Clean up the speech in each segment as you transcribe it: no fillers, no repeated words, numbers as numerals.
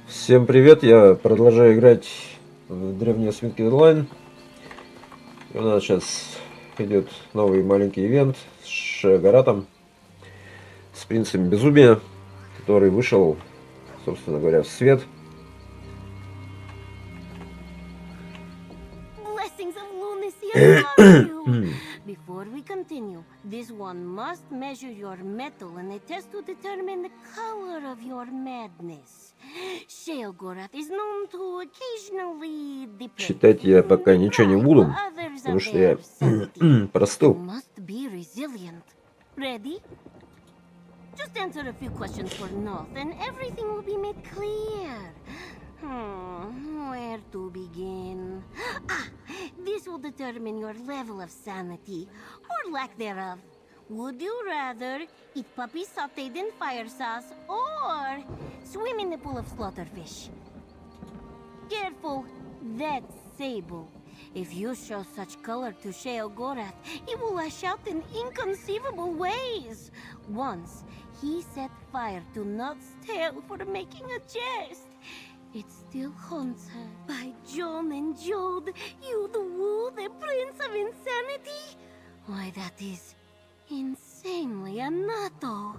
Всем привет, я продолжаю играть в древние свитки онлайн. И у нас сейчас идет новый маленький ивент с Шеогоратом, с принцем Безумия, который вышел, собственно говоря, в свет. Before we continue, this one must measure your metal in a test to determine the color of your madness. Sheogorat is known to occasionally depend. Читать я пока ничего не буду, потому что я простыл. Must be resilient. Ready? Just answer a few questions for North, and everything will be made clear. Where to begin? This will determine your level of sanity, or lack thereof. Would you rather eat puppy sauteed in fire sauce, or swim in a pool of slaughterfish? Careful, that's Sable. If you show such color to Sheogorat, he will lash out in inconceivable ways. Once, he set fire to Not's tail for making a jest. It still haunts her. By John and Jode, you'd woo the Prince of Insanity? Why, that is insanely anato.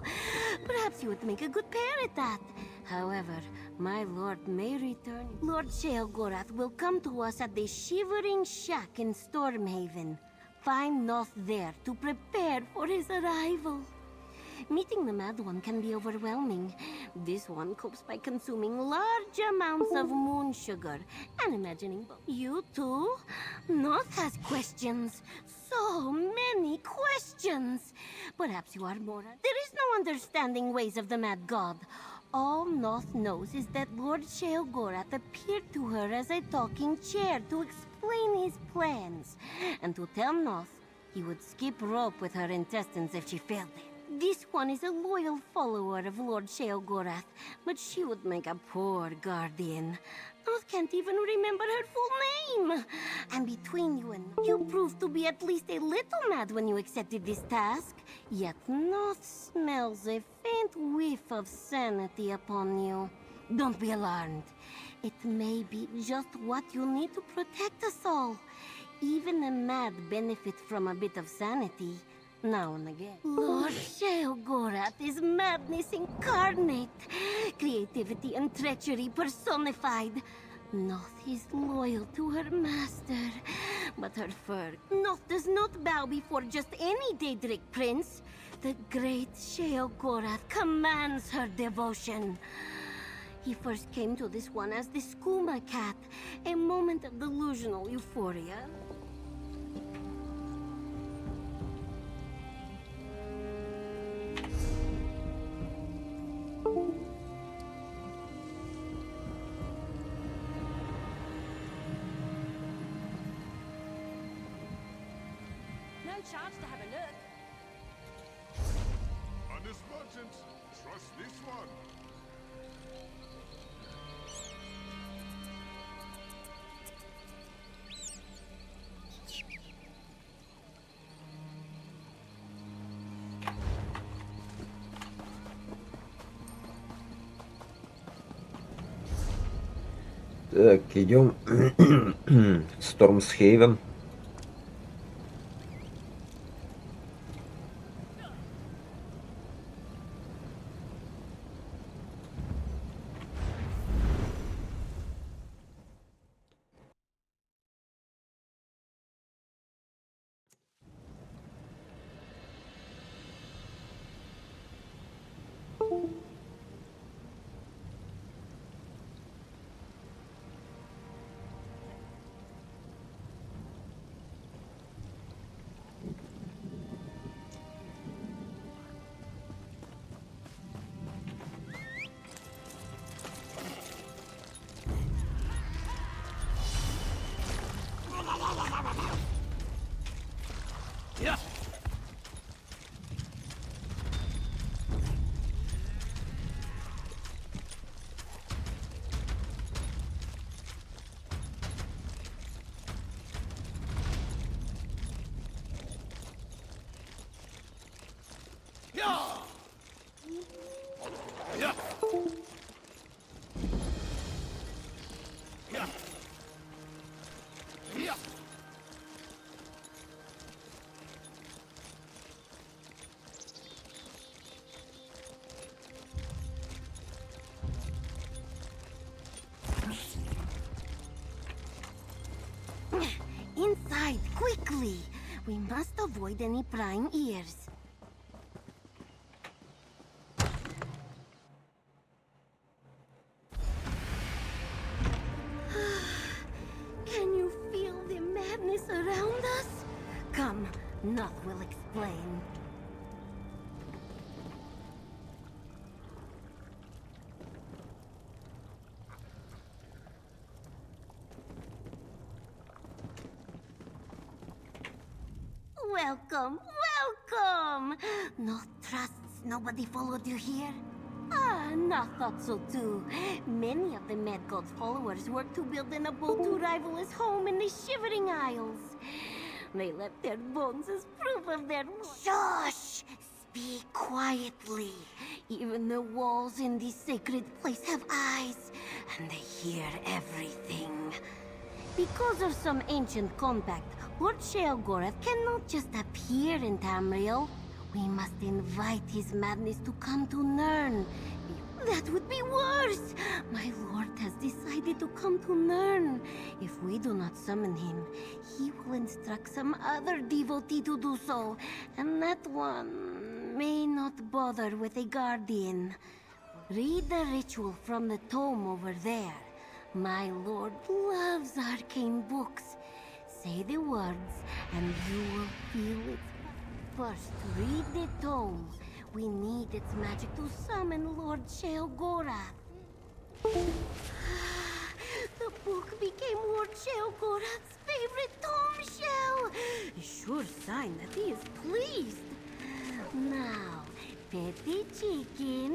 Perhaps you would make a good pair at that. However, my lord may return. Lord Sheogorath will come to us at the Shivering Shack in Stormhaven. Find Noth there to prepare for his arrival. Meeting the Mad One can be overwhelming. This one copes by consuming large amounts of moon sugar and imagining you too. Noth has questions. So many questions. Perhaps you are more. There is no understanding ways of the Mad God. All Noth knows is that Lord Sheogorath appeared to her as a talking chair to explain his plans. And to tell Noth, he would skip rope with her intestines if she failed it. This one is a loyal follower of Lord Sheogorath, but she would make a poor guardian. Noth can't even remember her full name. And between you and you proved to be at least a little mad when you accepted this task. Yet Noth smells a faint whiff of sanity upon you. Don't be alarmed. It may be just what you need to protect us all. Even the mad benefit from a bit of sanity. Now and again. Lord Sheogorath is madness incarnate. Creativity and treachery personified. Noth is loyal to her master, but her fur. Noth does not bow before just any Daedric prince. The great Sheogorath commands her devotion. He first came to this one as the skooma cat, a moment of delusional euphoria. Chance to have a look. Honest merchants, trust this one. Так, идем в Стормсхейвен. Inside, quickly! We must avoid any prying ears. Can you feel the madness around us? Come, Noth will explain. Welcome, welcome! Noth trusts nobody followed you here? Ah, Noth thought so too. Many of the Mad God's followers worked to build an abode to rival his home in the Shivering Isles. They left their bones as proof of their... Shush! Speak quietly. Even the walls in this sacred place have eyes, and they hear everything. Because of some ancient compact, Lord Šeogorata cannot just appear in Tamriel. We must invite his madness to come to Nirn. That would be worse! My lord has decided to come to Nirn. If we do not summon him, he will instruct some other devotee to do so. And that one may not bother with a guardian. Read the ritual from the tome over there. My lord loves arcane books. Say the words, and you will feel it. First, read the tome. We need its magic to summon Lord Šeogorata. The book became Lord Šeogorata's favorite tome shell. A sure sign that he is pleased. Now, Petty Chicken.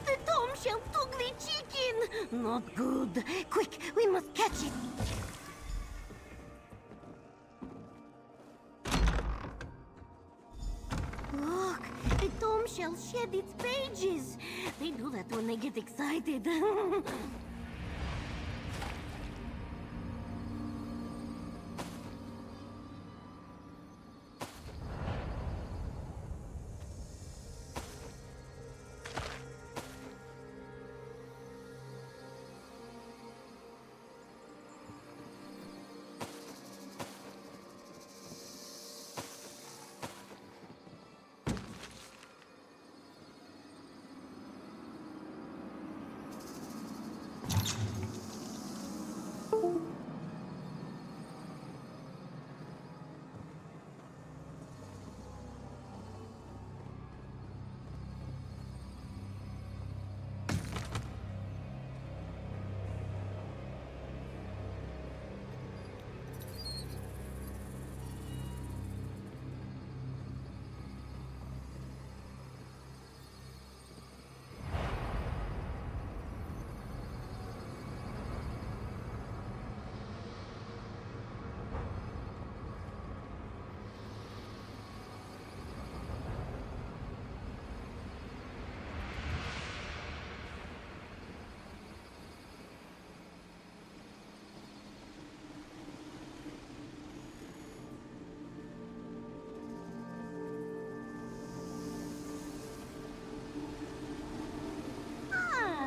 The tome shell took the chicken! Not good. Quick, we must catch it. Look, the tome shell shed its pages. They do that when they get excited.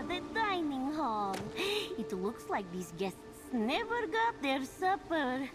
The dining hall. It looks like these guests never got their supper.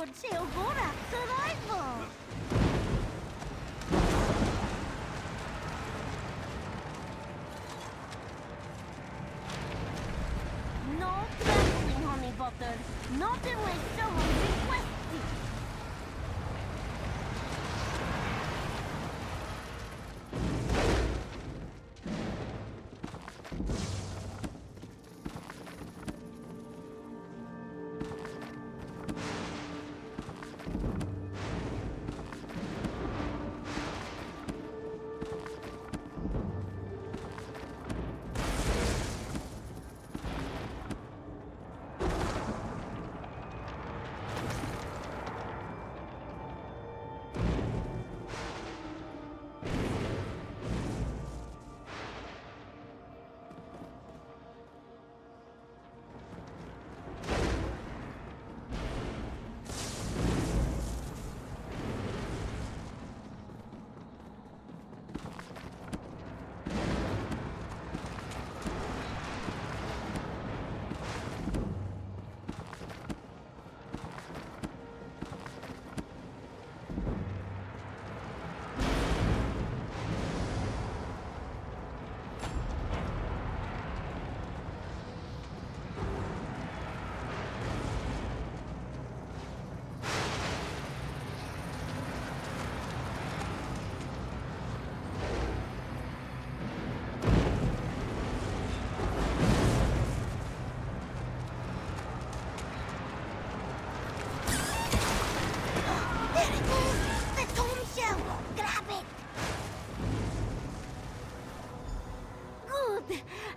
ensured Šeogorat's arrival. No traveling, honey butter. Not unless someone requests it.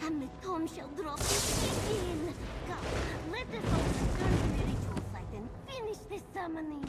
And the Tom shall drop his chicken. Come, let us all return to the ritual site and finish the summoning.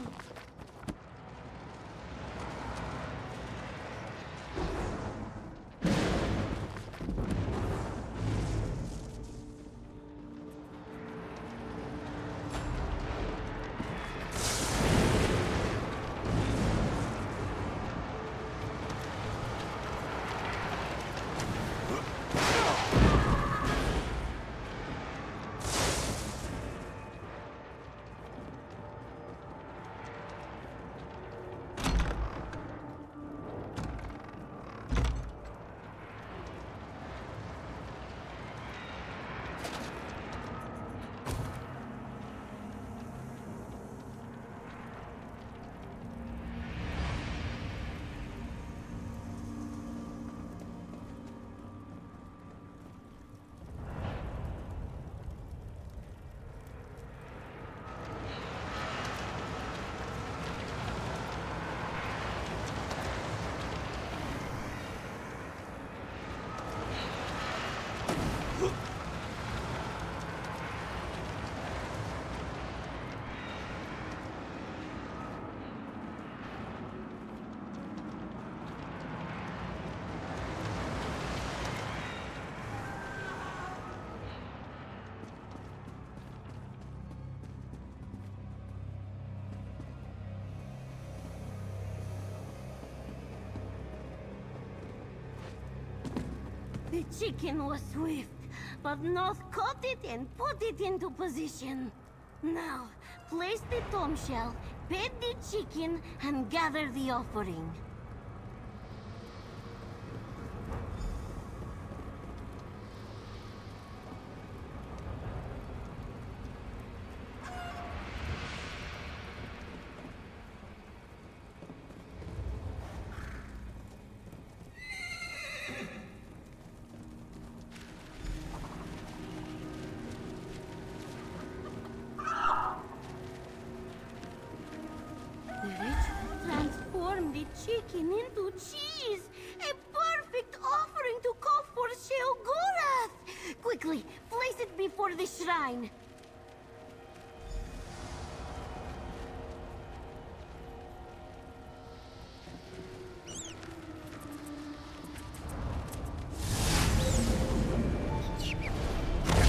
The chicken was swift, but Noth caught it and put it into position. Now, place the tomb shell, pet the chicken, and gather the offering. The ritual transformed the chicken into cheese! A perfect offering to call for Šeogorath! Quickly, place it before the shrine!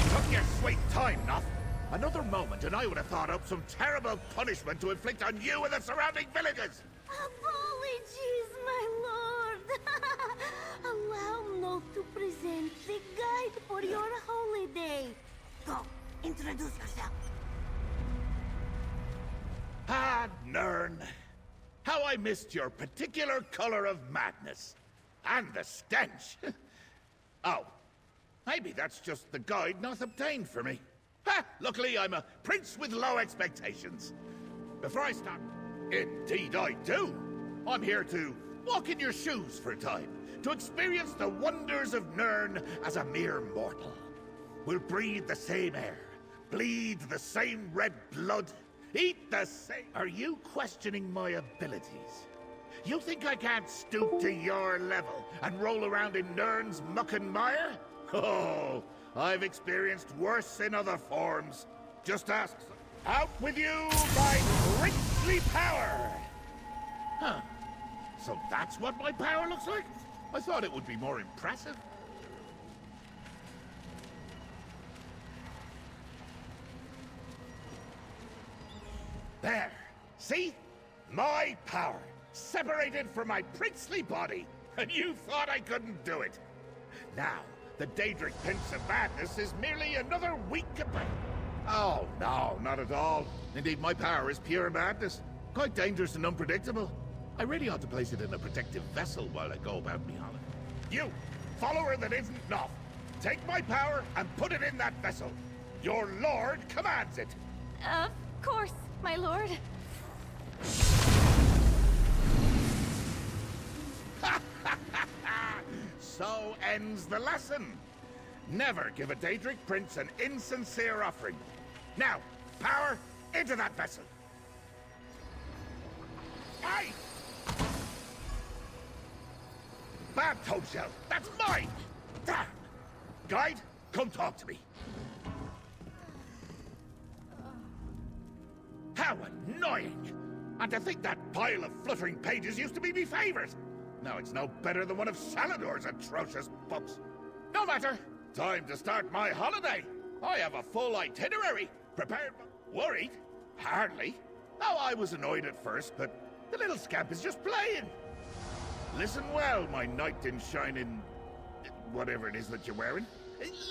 Took your sweet time, Noth. Another moment and I would have thought up some terrible punishment to inflict on you and the surrounding villagers! Apologies, my lord! Allow Noth to present the guide for your holiday. Go, introduce yourself. Nern. How I missed your particular color of madness. And the stench. Oh, maybe that's just the guide not obtained for me. Ha! Luckily, I'm a prince with low expectations. Before I start... Indeed I do. I'm here to walk in your shoes for a time. To experience the wonders of Nern as a mere mortal. We'll breathe the same air. Bleed the same red blood. Eat the same... Are you questioning my abilities? You think I can't stoop to your level and roll around in Nern's muck and mire? Oh, I've experienced worse in other forms. Just ask... Out with you, my princely power! Huh. So that's what my power looks like? I thought it would be more impressive. There. See? My power. Separated from my princely body. And you thought I couldn't do it. Now, the Daedric Prince of Madness is merely another weak companion. Oh, no, not at all. Indeed, my power is pure madness. Quite dangerous and unpredictable. I really ought to place it in a protective vessel while I go about me holiday. You, follower that isn't Noth, take my power and put it in that vessel. Your lord commands it. Of course, my lord. So ends the lesson. Never give a Daedric prince an insincere offering. Now, power into that vessel. Aye! Bad toad shell, that's mine! Damn! Guide, come talk to me. How annoying! And to think that pile of fluttering pages used to be me favorite. Now it's no better than one of Salador's atrocious books. No matter. Time to start my holiday. I have a full itinerary. Prepared. Worried? Hardly. Oh, I was annoyed at first, but the little scamp is just playing. Listen well, my knight in shining... whatever it is that you're wearing.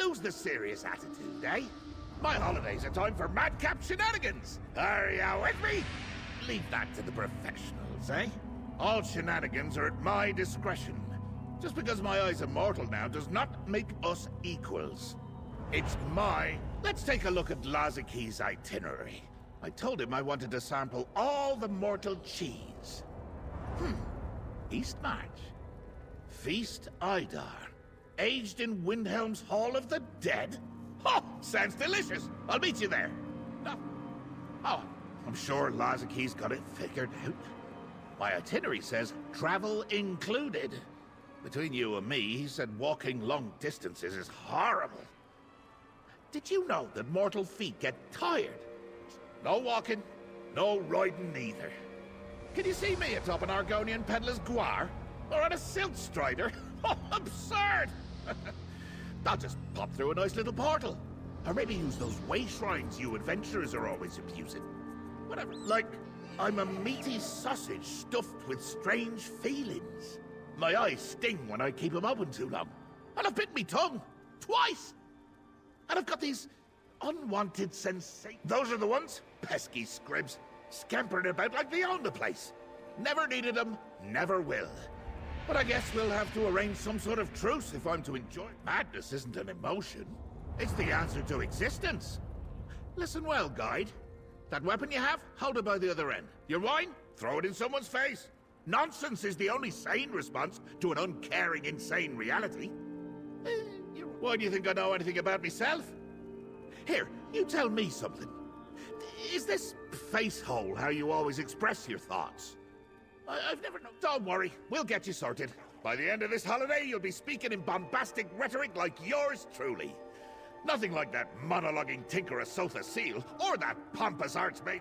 Lose the serious attitude, eh? My holiday's a time for madcap shenanigans. Are you with me? Leave that to the professionals, eh? All shenanigans are at my discretion. Just because my eye's immortal now does not make us equals. It's my... Let's take a look at Lazaki's itinerary. I told him I wanted to sample all the mortal cheese. East March. Feast Idar. Aged in Windhelm's Hall of the Dead? Oh, sounds delicious. I'll meet you there. No. Oh, I'm sure Lazaki's got it figured out. My itinerary says travel included. Between you and me, he said walking long distances is horrible. Did you know that mortal feet get tired? No walking, no riding neither. Can you see me atop an Argonian peddler's guar? Or on a silt strider? Oh, absurd! I'll just pop through a nice little portal. Or maybe use those way shrines you adventurers are always abusing. Whatever. Like, I'm a meaty sausage stuffed with strange feelings. My eyes sting when I keep them open too long. And I've bitten me tongue. Twice! And I've got these unwanted sensations. Those are the ones? Pesky scribs. Scampering about like they own the place. Never needed them, never will. But I guess we'll have to arrange some sort of truce if I'm to enjoy. Madness isn't an emotion. It's the answer to existence. Listen well, guide. That weapon you have, hold it by the other end. Your wine, throw it in someone's face. Nonsense is the only sane response to an uncaring, insane reality. Why do you think I know anything about myself? Here, you tell me something. Is this face hole how you always express your thoughts? I've never known. Don't worry, we'll get you sorted. By the end of this holiday, you'll be speaking in bombastic rhetoric like yours truly. Nothing like that monologuing tinker Asotha Seal, or that pompous archmage.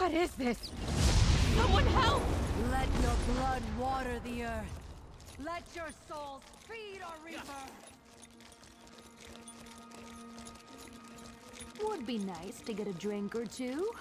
What is this? Someone help! Let your blood water the earth. Let your souls feed our reaper. Would be nice to get a drink or two.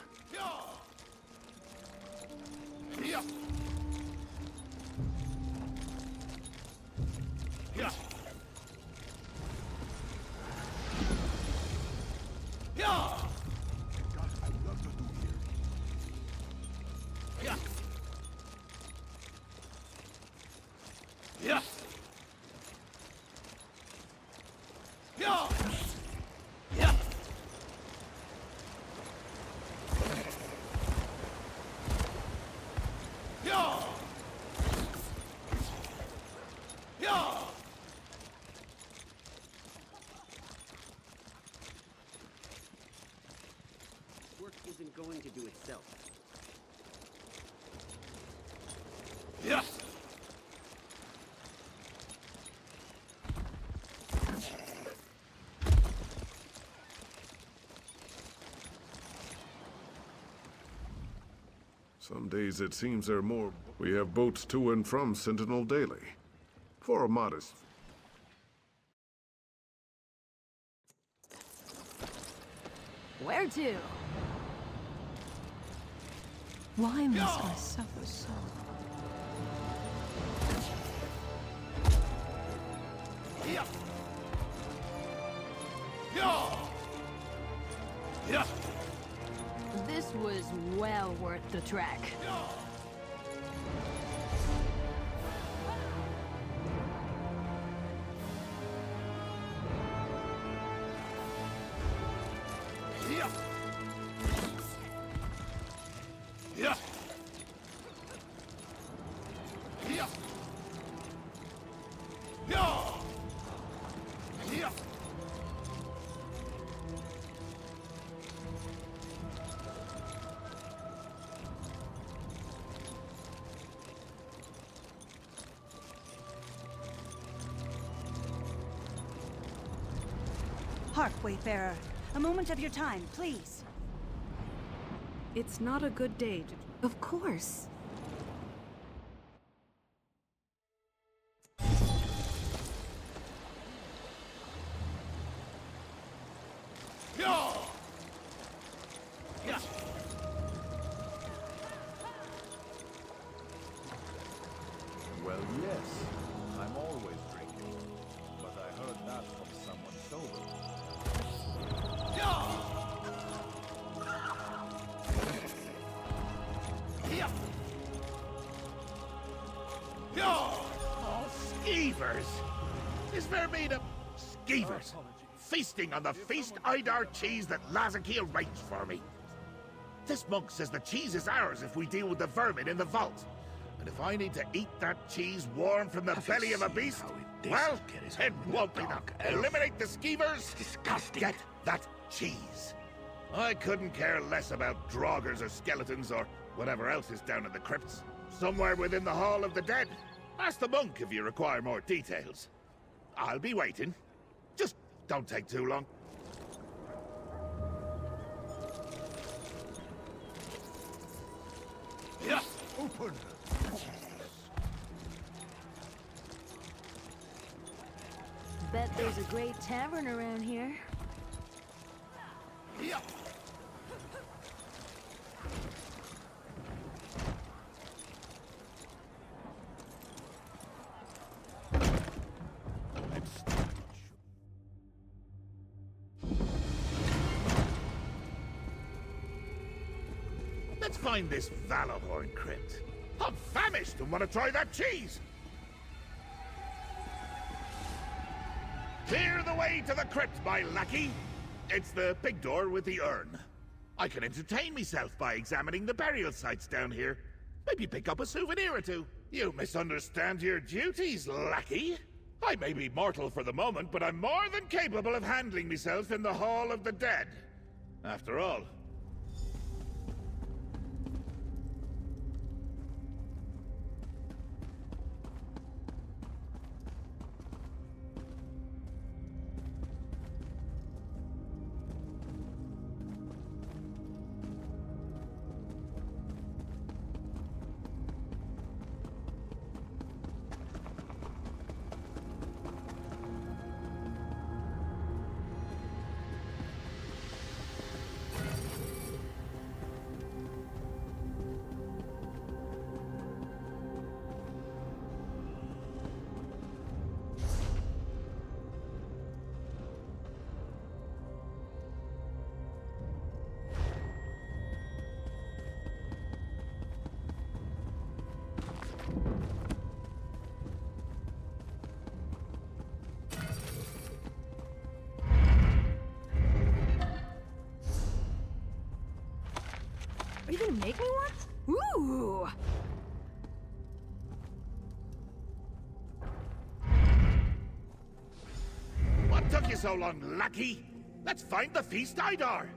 Work isn't going to do itself. Some days it seems there are more. We have boats to and from Sentinel daily. For a modest... Where to? Why must I suffer so? This was well worth the trek. Hark, Wayfarer. A moment of your time, please. It's not a good day to... Of course. Well, yes. I'm always drinking. But I heard that from someone sober. Oh, skeevers! Is there made of skeevers? Feasting on the feast Idar cheese that Lazakil arranged for me. This monk says the cheese is ours if we deal with the vermin in the vault. And if I need to eat that cheese warm from the belly of a beast, well, it won't be that. Eliminate the skeevers, disgusting. Get that cheese. I couldn't care less about draugrs or skeletons or whatever else is down in the crypts. Somewhere within the Hall of the Dead. Ask the monk if you require more details. I'll be waiting. Just don't take too long. Yeah, open. Bet there's a great tavern around here. Yeah. Let's find this Valorhorn crypt. I'm famished and want to try that cheese. Clear the way to the crypt, my lackey. It's the big door with the urn. I can entertain myself by examining the burial sites down here. Maybe pick up a souvenir or two. You misunderstand your duties, lackey. I may be mortal for the moment, but I'm more than capable of handling myself in the Hall of the Dead. After all. Are you gonna make me one? Ooh! What took you so long, lackey? Let's find the feast Idar.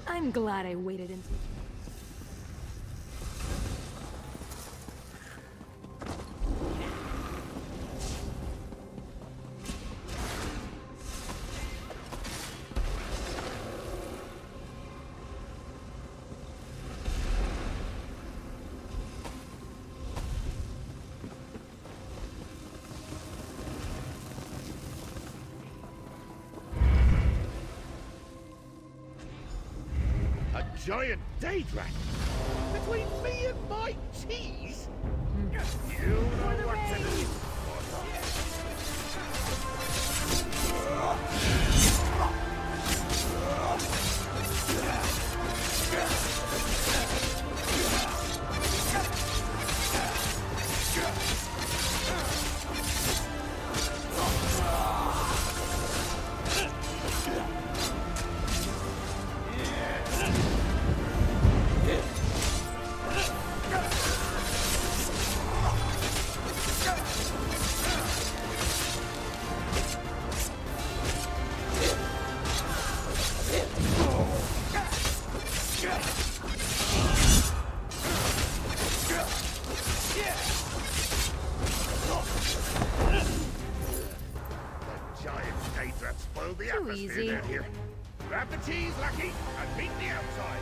I'm glad I waited until... Giant day dragon between me and my cheese. You know what to do. Daedra spoiled the Too atmosphere easy. down here. Grab the cheese, Lucky, and meet me outside.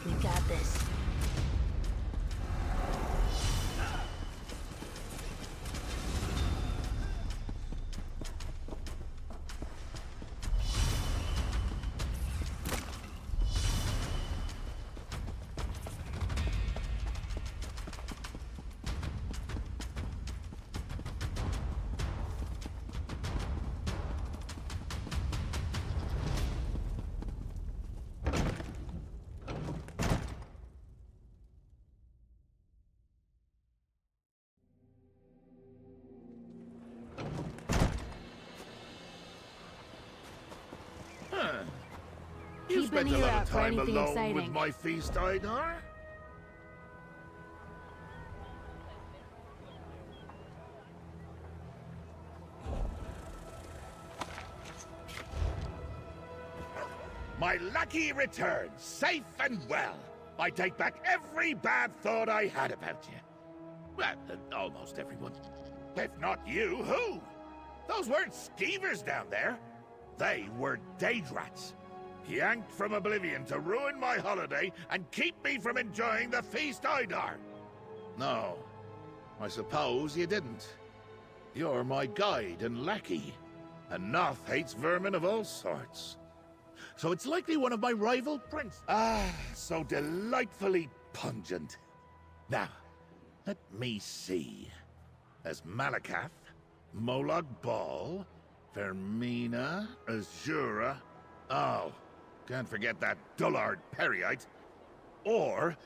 We got this. You Keep spent an a ear lot out of for time anything alone exciting. with my feast, Idar? My lucky return, safe and well. I take back every bad thought I had about you. Well, almost everyone. If not you, who? Those weren't skeevers down there. They were Daedrats. Yanked from oblivion to ruin my holiday and keep me from enjoying the feast, Idar. No, I suppose you didn't. You're my guide and lackey, and Noth hates vermin of all sorts. So it's likely one of my rival princes. Ah, so delightfully pungent. Now, let me see. There's Malakath, Molag Bal, Vermina, Azura. Oh, can't forget that dullard Periite. Or,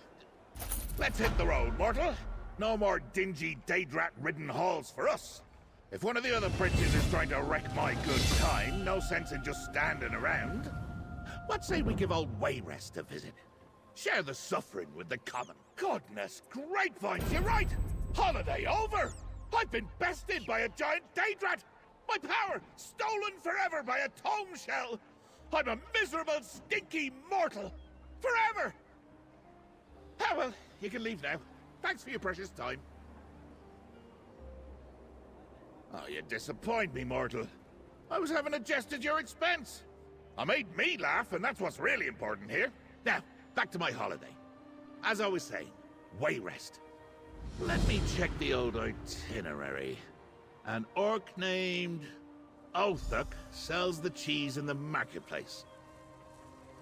let's hit the road, mortal. No more dingy Daedrat-ridden halls for us. If one of the other princes is trying to wreck my good time, no sense in just standing around. What say we give old Wayrest a visit? Share the suffering with the common. Goodness grapevines, you're right! Holiday over! I've been bested by a giant Daedrat! My power stolen forever by a tome shell! I'm a miserable, stinky mortal! Forever! Ah, well, you can leave now. Thanks for your precious time. Oh, you disappoint me, mortal. I was having a jest at your expense. I made me laugh, and that's what's really important here. Now, back to my holiday. As I was saying, Wayrest. Let me check the old itinerary. An orc named Othuk sells the cheese in the marketplace.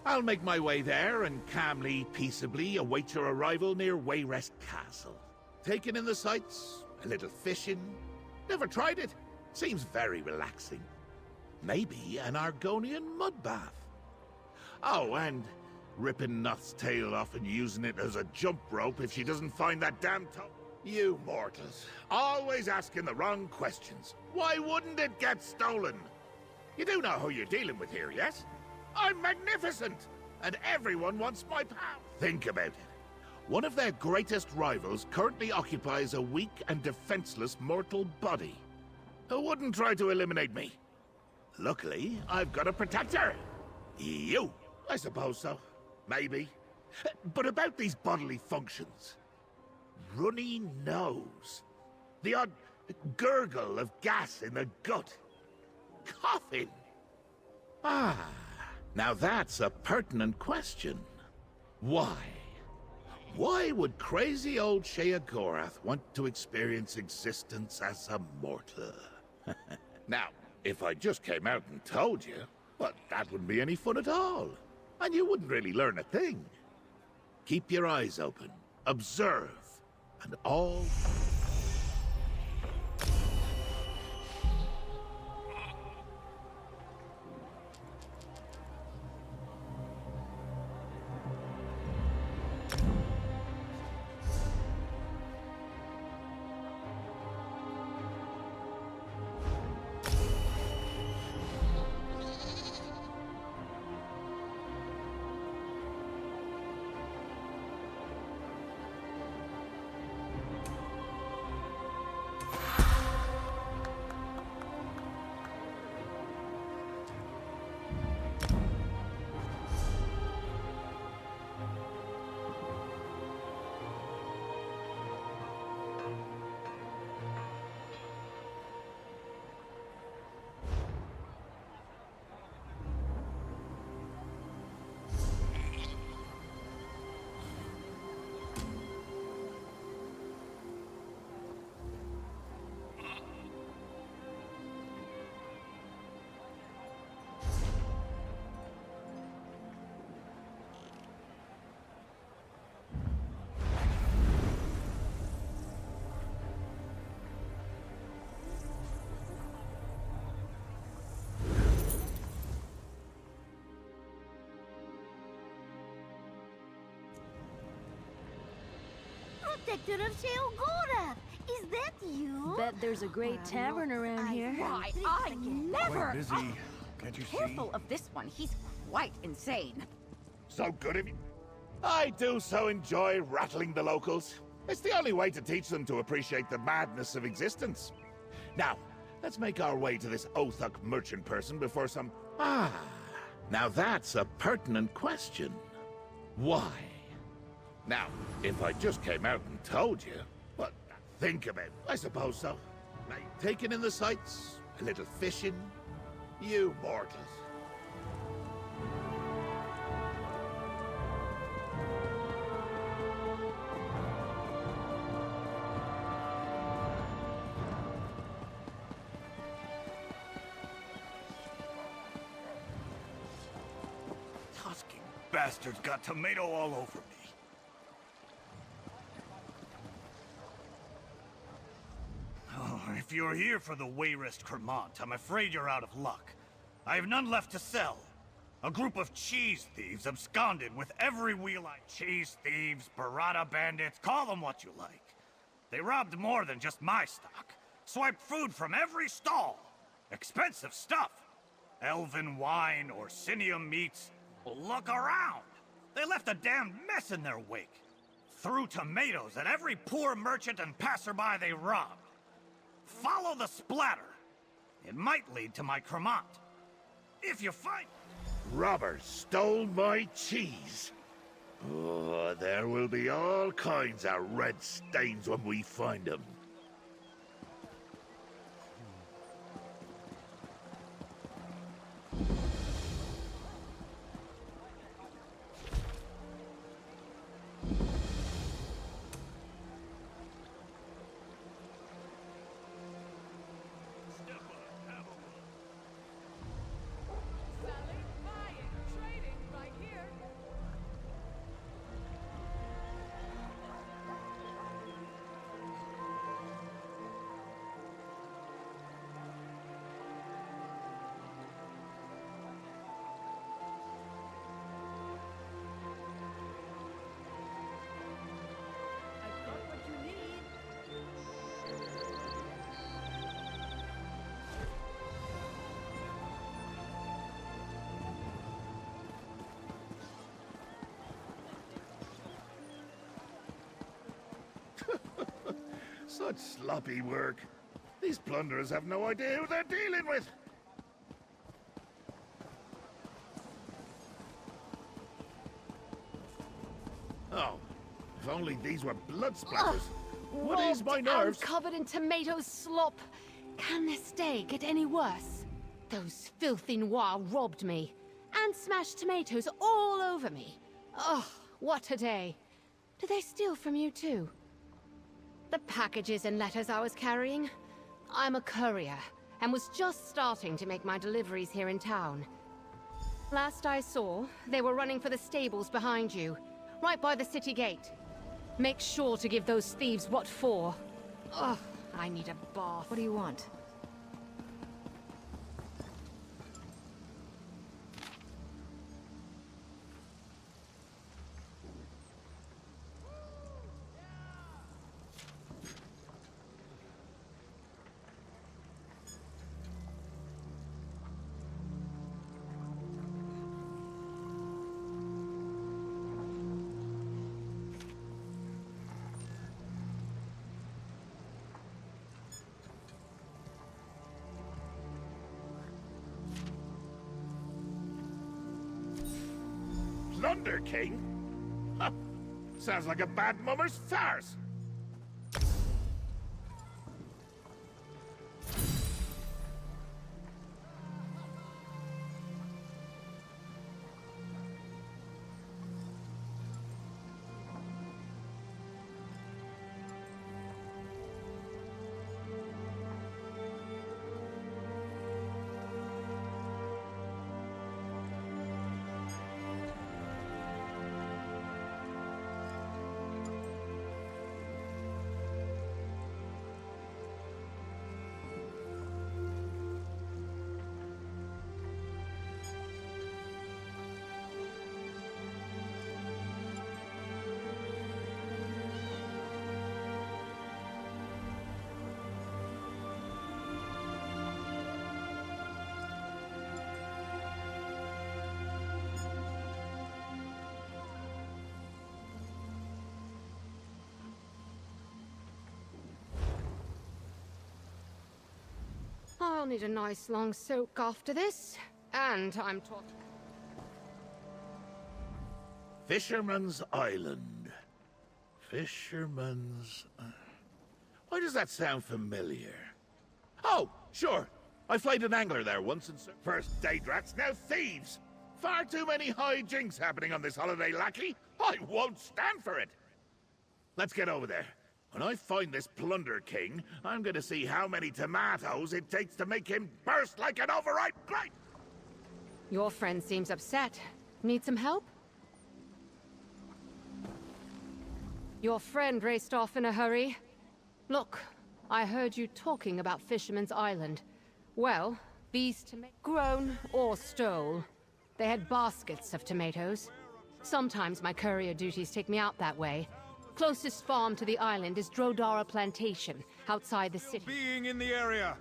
I'll make my way there and calmly, peaceably await your arrival near Wayrest Castle. Taking in the sights, a little fishing. Never tried it. Seems very relaxing. Maybe an Argonian mud bath. Oh, and ripping Noth's tail off and using it as a jump rope if she doesn't find that damn top. You mortals, always asking the wrong questions. Why wouldn't it get stolen? You do know who you're dealing with here, yes? I'm magnificent, and everyone wants my power. Think about it. One of their greatest rivals currently occupies a weak and defenseless mortal body. Who wouldn't try to eliminate me? Luckily, I've got a protector. You, I suppose so. Maybe. But about these bodily functions. Runny nose. The odd gurgle of gas in the gut. Coughing. Ah, now that's a pertinent question. Why? Why would crazy old Sheogorath want to experience existence as a mortal? Now, if I just came out and told you, well, that wouldn't be any fun at all. And you wouldn't really learn a thing. Keep your eyes open, observe, and all... Protector of Sheogorata! Is that you? Bet there's a great tavern around here. Why, I never... Quite busy. Can't you Careful see? of this one. He's quite insane. So good of you. I do so enjoy rattling the locals. It's the only way to teach them to appreciate the madness of existence. Now, let's make our way to this Othuk merchant person before some... Ah, now that's a pertinent question. Why? Now, if I just came out and told you, well, think of it. I suppose so. Maybe taking in the sights, a little fishing. You mortals. Tusking bastards got tomato all over me. Oh, if you're here for the Wayrest Cremant, I'm afraid you're out of luck. I have none left to sell. A group of cheese thieves absconded with every wheel I... Cheese thieves, burrata bandits, call them what you like. They robbed more than just my stock. Swiped food from every stall. Expensive stuff. Elven wine, Orsinium meats. Look around. They left a damned mess in their wake. Threw tomatoes at every poor merchant and passerby they robbed. Follow the splatter. It might lead to my Cremant. If you find... Robbers stole my cheese. Oh, there will be all kinds of red stains when we find them. Such sloppy work. These plunderers have no idea who they're dealing with. Oh, if only these were blood splatters. Would ease my nerves. Covered in tomato slop. Can this day get any worse? Those filthy noirs robbed me. And smashed tomatoes all over me. Oh, what a day. Did they steal from you too? The packages and letters I was carrying? I'm a courier, and was just starting to make my deliveries here in town. Last I saw, they were running for the stables behind you, right by the city gate. Make sure to give those thieves what for. Ugh, I need a bath. What do you want? Plunder King? Huh. Sounds like a bad mummer's farce. I'll need a nice long soak after this. And I'm talking... Fisherman's Island. Fisherman's... Why does that sound familiar? Oh, sure. I flayed an angler there once and... First day rats, now thieves! Far too many hijinks happening on this holiday, lackey. I won't stand for it. Let's get over there. When I find this Plunder King, I'm gonna see how many tomatoes it takes to make him burst like an overripe grape! Your friend seems upset. Need some help? Your friend raced off in a hurry. Look, I heard you talking about Fisherman's Island. Well, these tomatoes, grown or stole, they had baskets of tomatoes. Sometimes my courier duties take me out that way. Closest farm to the island is Drodara Plantation, outside the city. Being in the area.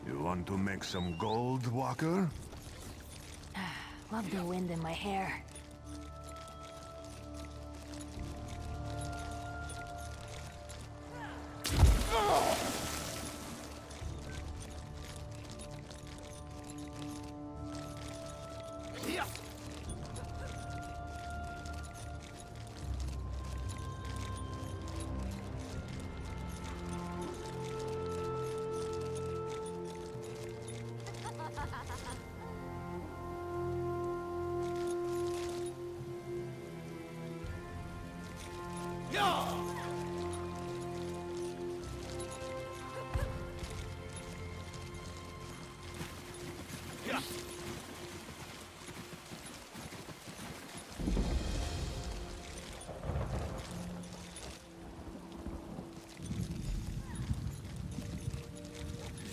You want to make some gold, Walker? Love the wind in my hair.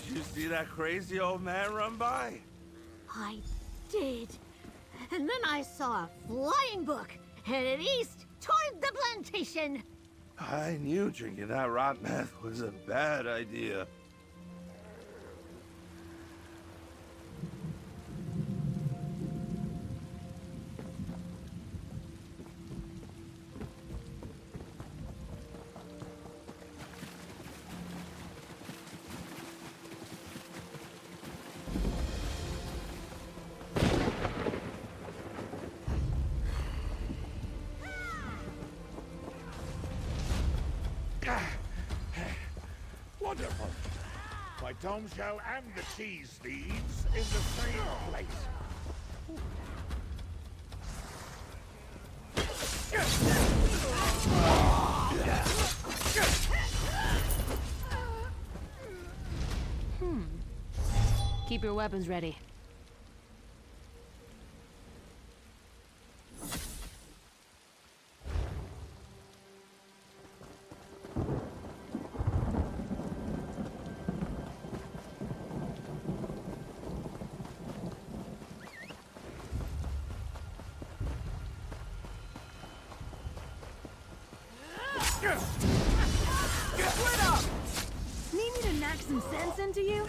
Did you see that crazy old man run by? I did. And then I saw a flying book headed east toward the plantation. I knew drinking that rot meth was a bad idea. Wonderful. My dome shell and the cheese thieves in the same place. Keep your weapons ready. Split up! Need me to knock some sense into you?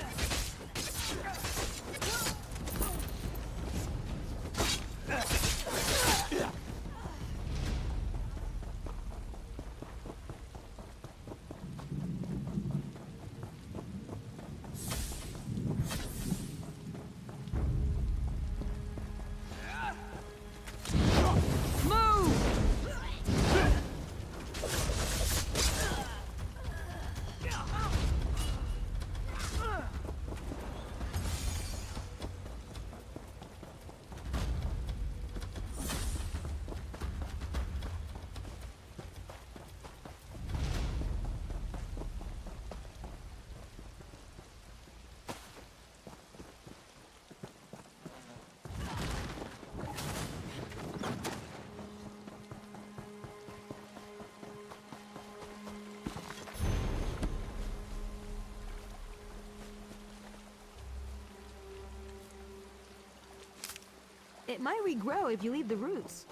It might regrow if you leave the roots.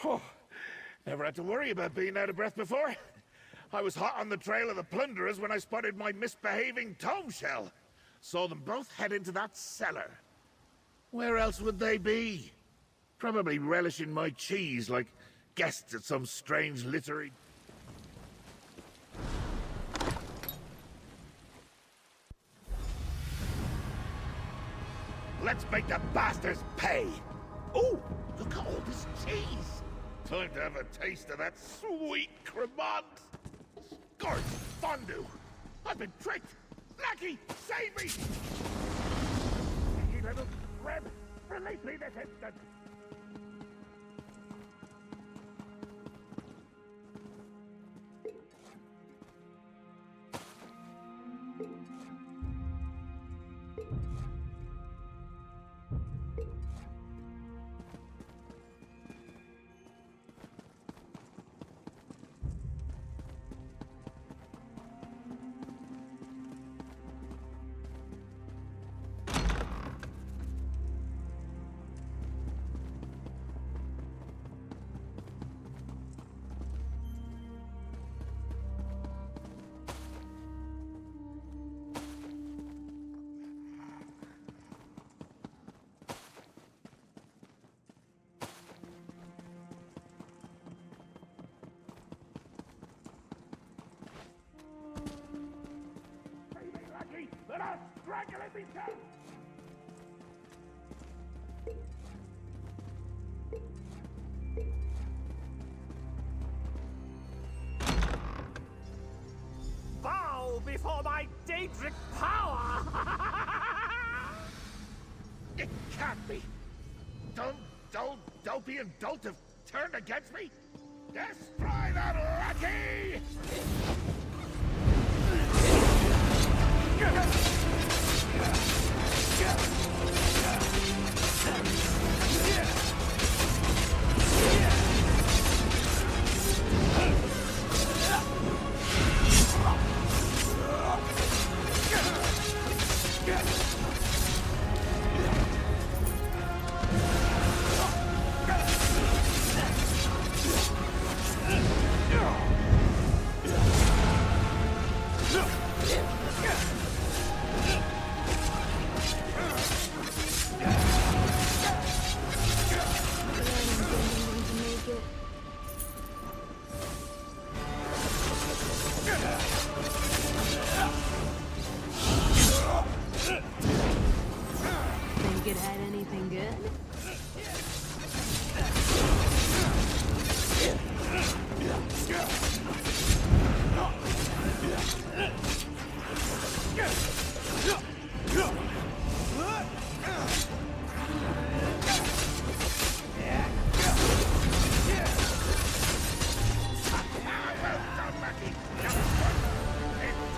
Oh, never had to worry about being out of breath before. I was hot on the trail of the plunderers when I spotted my misbehaving tome shell. Saw them both head into that cellar. Where else would they be? Probably relishing my cheese like guests at some strange literary... Let's make the bastards pay! Ooh, look at all this cheese! Time to have a taste of that sweet cremant! Scorched fondue! I've been tricked! Lucky, save me! You little crab! Release me this instant! Let us strangle it because... Bow before my Daedric power! It can't be! Dopey and Dolt have turned against me? Destroy that lackey!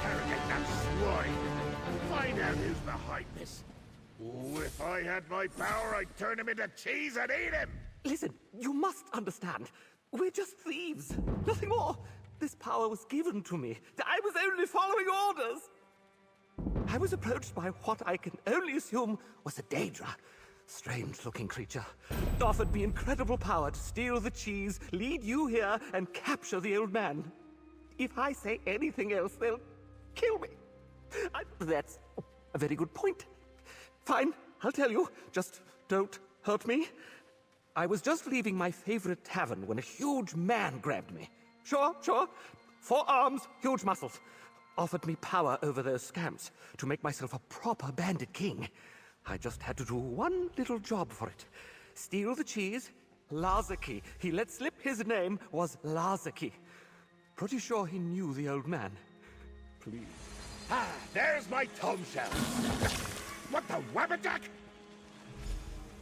Interrogate that swine. Find out who's behind this. Oh, if I had my power, I'd turn him into cheese and eat him! Listen, you must understand. We're just thieves. Nothing more. This power was given to me. I was only following orders. I was approached by what I can only assume was a Daedra. Strange-looking creature. Offered me incredible power to steal the cheese, lead you here, and capture the old man. If I say anything else, they'll kill me. That's a very good point. Fine, I'll tell you. Just don't hurt me. I was just leaving my favorite tavern when a huge man grabbed me. Sure. 4 arms, huge muscles. Offered me power over those scamps to make myself a proper bandit king. I just had to do one little job for it. Steal the cheese, Lazaki. He let slip his name was Lazaki. Pretty sure he knew the old man. Please. Ah, there's my tomb shell. What the wabberjack?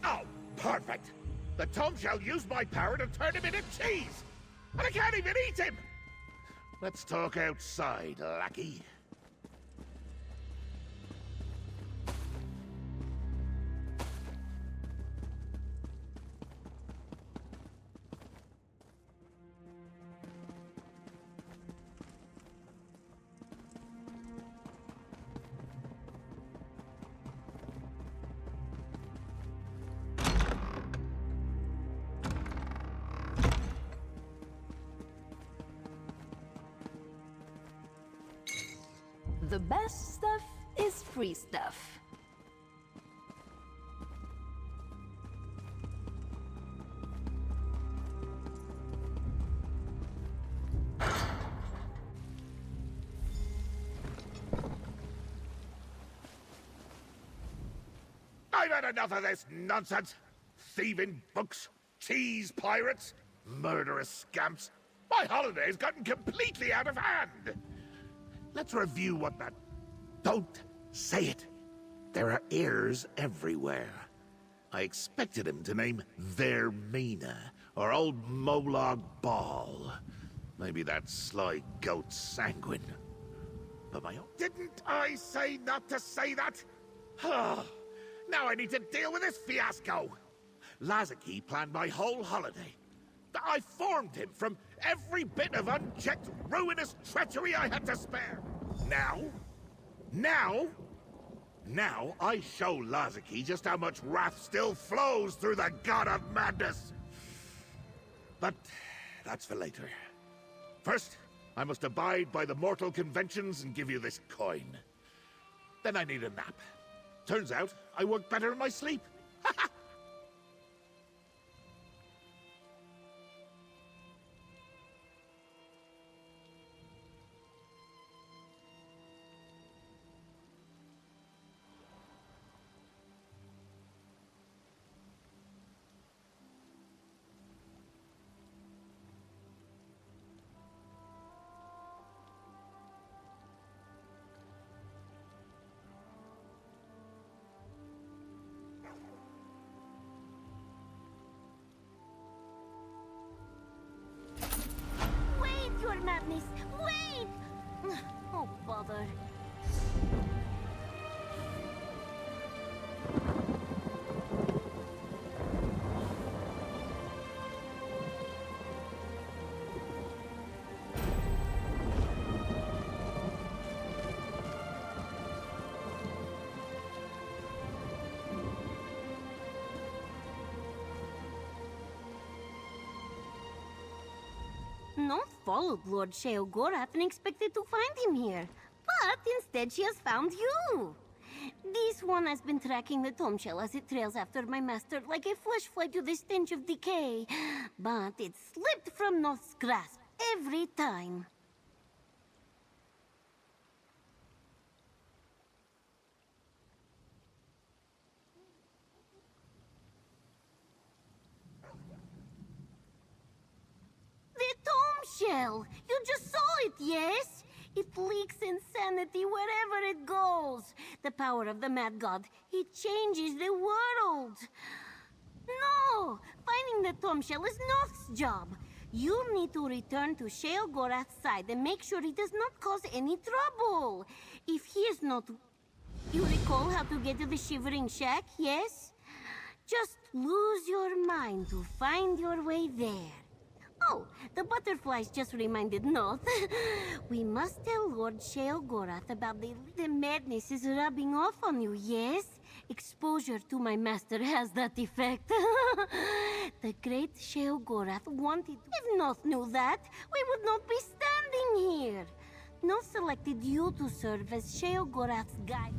Oh, perfect. The tomb shell used my power to turn him into cheese. And I can't even eat him. Let's talk outside, lackey. The best stuff is free stuff. I've had enough of this nonsense. Thieving books, cheese pirates, murderous scamps. My holiday's gotten completely out of hand. Let's review what that... Don't say it. There are heirs everywhere. I expected him to name their Mina, or old Molag Ball. Maybe that sly goat Sanguine. But my own... Didn't I say not to say that? Now I need to deal with this fiasco. Lazaki planned my whole holiday. I formed him from every bit of unchecked, ruinous treachery I had to spare. Now I show Lazaki just how much wrath still flows through the god of madness. But that's for later. First, I must abide by the mortal conventions and give you this coin. Then I need a nap. Turns out, I work better in my sleep. Your madness! Wait! Oh, bother. Not followed Lord Sheogorata and expected to find him here. But instead she has found you. This one has been tracking the tomb shell as it trails after my master like a flesh fly to the stench of decay. But it slipped from Noth's grasp every time. The tomb shell! You just saw it, yes? It leaks insanity wherever it goes. The power of the mad god, it changes the world. No! Finding the tomb shell is Noth's job. You need to return to Sheogorath's side and make sure he does not cause any trouble. If he is not... You recall how to get to the Shivering Shack, yes? Just lose your mind to find your way there. Oh, the butterflies just reminded Noth. We must tell Lord Sheogorath about the madness is rubbing off on you, yes? Exposure to my master has that effect. The great Sheogorath wanted... If Noth knew that, we would not be standing here. Noth selected you to serve as Sheogorath's guide.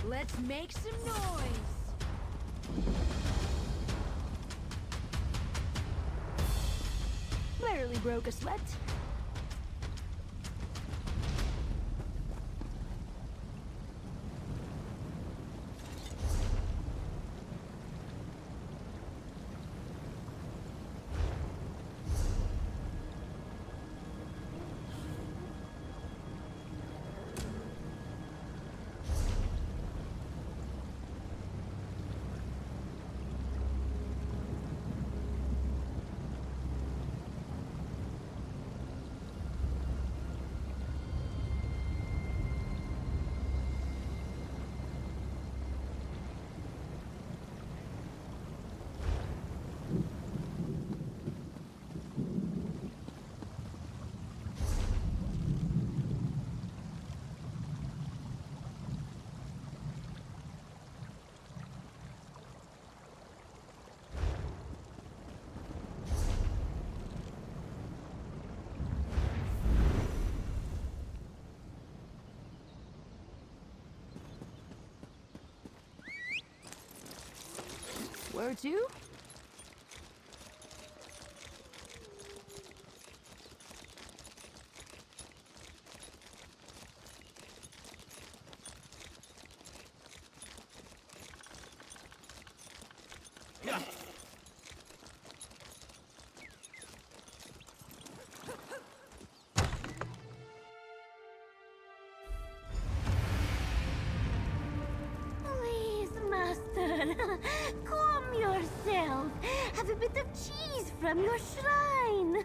Let's make some noise! Barely broke a sweat. Where to? Please, Master, calm yourself. Have a bit of cheese from your shrine.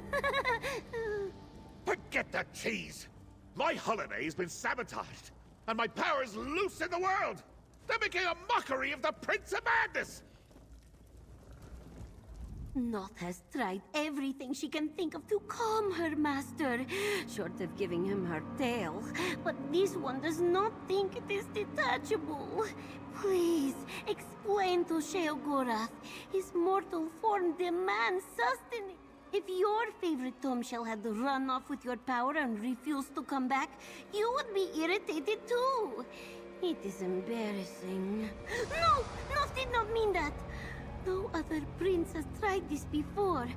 Forget the cheese! My holiday's been sabotaged, and my power's loose in the world! They're making a mockery of the Prince of Madness! Noth has tried everything she can think of to calm her master, short of giving him her tail. But this one does not think it is detachable. Please, explain to Sheogorath. His mortal form demands sustenance. If your favorite tomb shell had run off with your power and refused to come back, you would be irritated too. It is embarrassing. No! Noth did not mean that! No other prince has tried this before.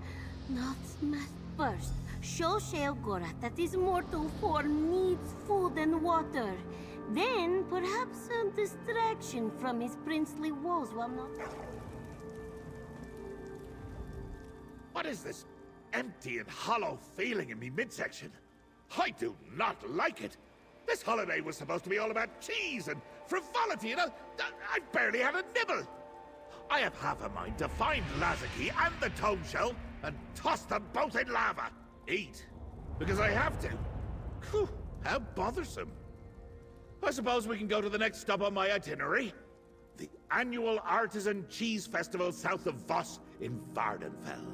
Noth must first Show Шеогората that his mortal form needs food and water. Then, perhaps a distraction from his princely woes will not... What is this empty and hollow feeling in me midsection? I do not like it. This holiday was supposed to be all about cheese and frivolity, you know? I've barely had a nibble. I have half a mind to find Lazaki and the tome shell and toss them both in lava. Eat. Because I have to. Whew, how bothersome. I suppose we can go to the next stop on my itinerary. The annual Artisan Cheese Festival south of Voss in Vardenfell.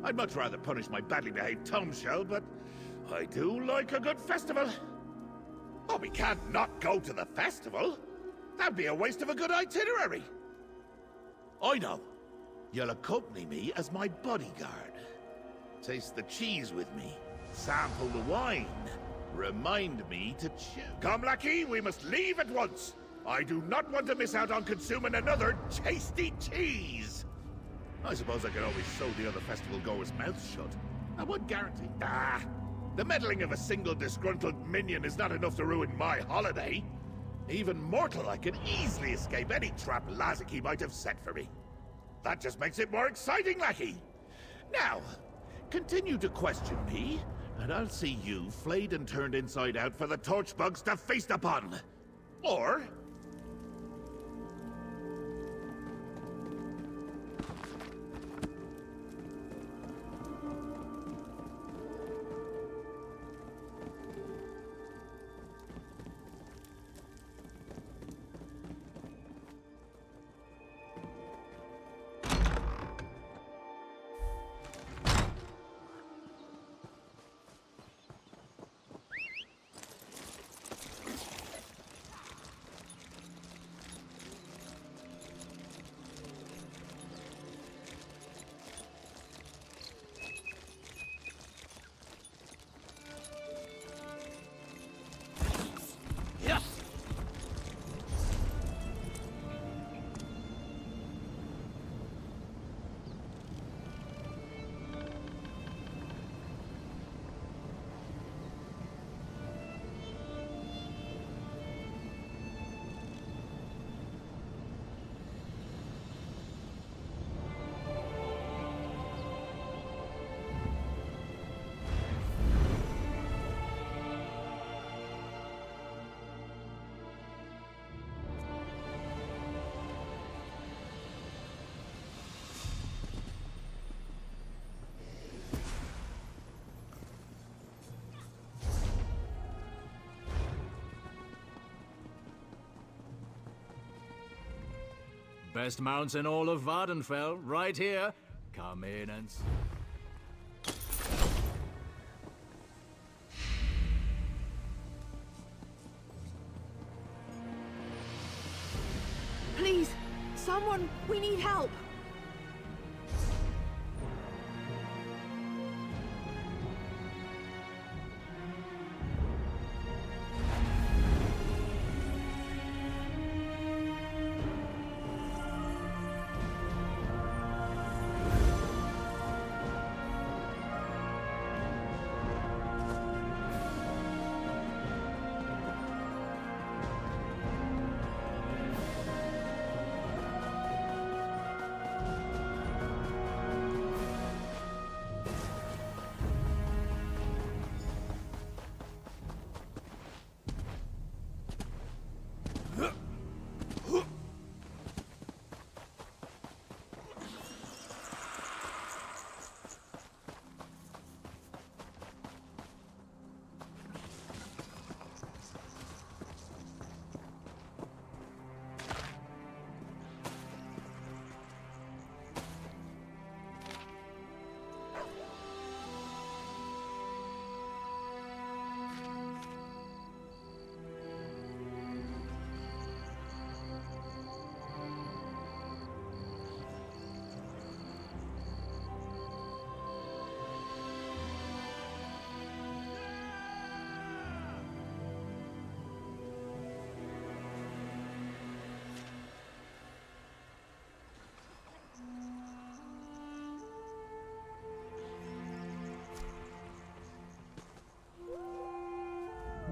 I'd much rather punish my badly behaved tome shell, but I do like a good festival. Oh, we can't not go to the festival. That'd be a waste of a good itinerary. I know. You'll accompany me as my bodyguard. Taste the cheese with me. Sample the wine. Remind me to chew. Come, lackey, we must leave at once. I do not want to miss out on consuming another tasty cheese. I suppose I could always sew the other festival goers' mouths shut. I would guarantee. The meddling of a single disgruntled minion is not enough to ruin my holiday. Even mortal, I can easily escape any trap Lazaki might have set for me. That just makes it more exciting, lackey. Now, continue to question me, and I'll see you flayed and turned inside out for the torch bugs to feast upon. Or... Best mounts in all of Vardenfell, right here. Come in and... Please, someone, we need help.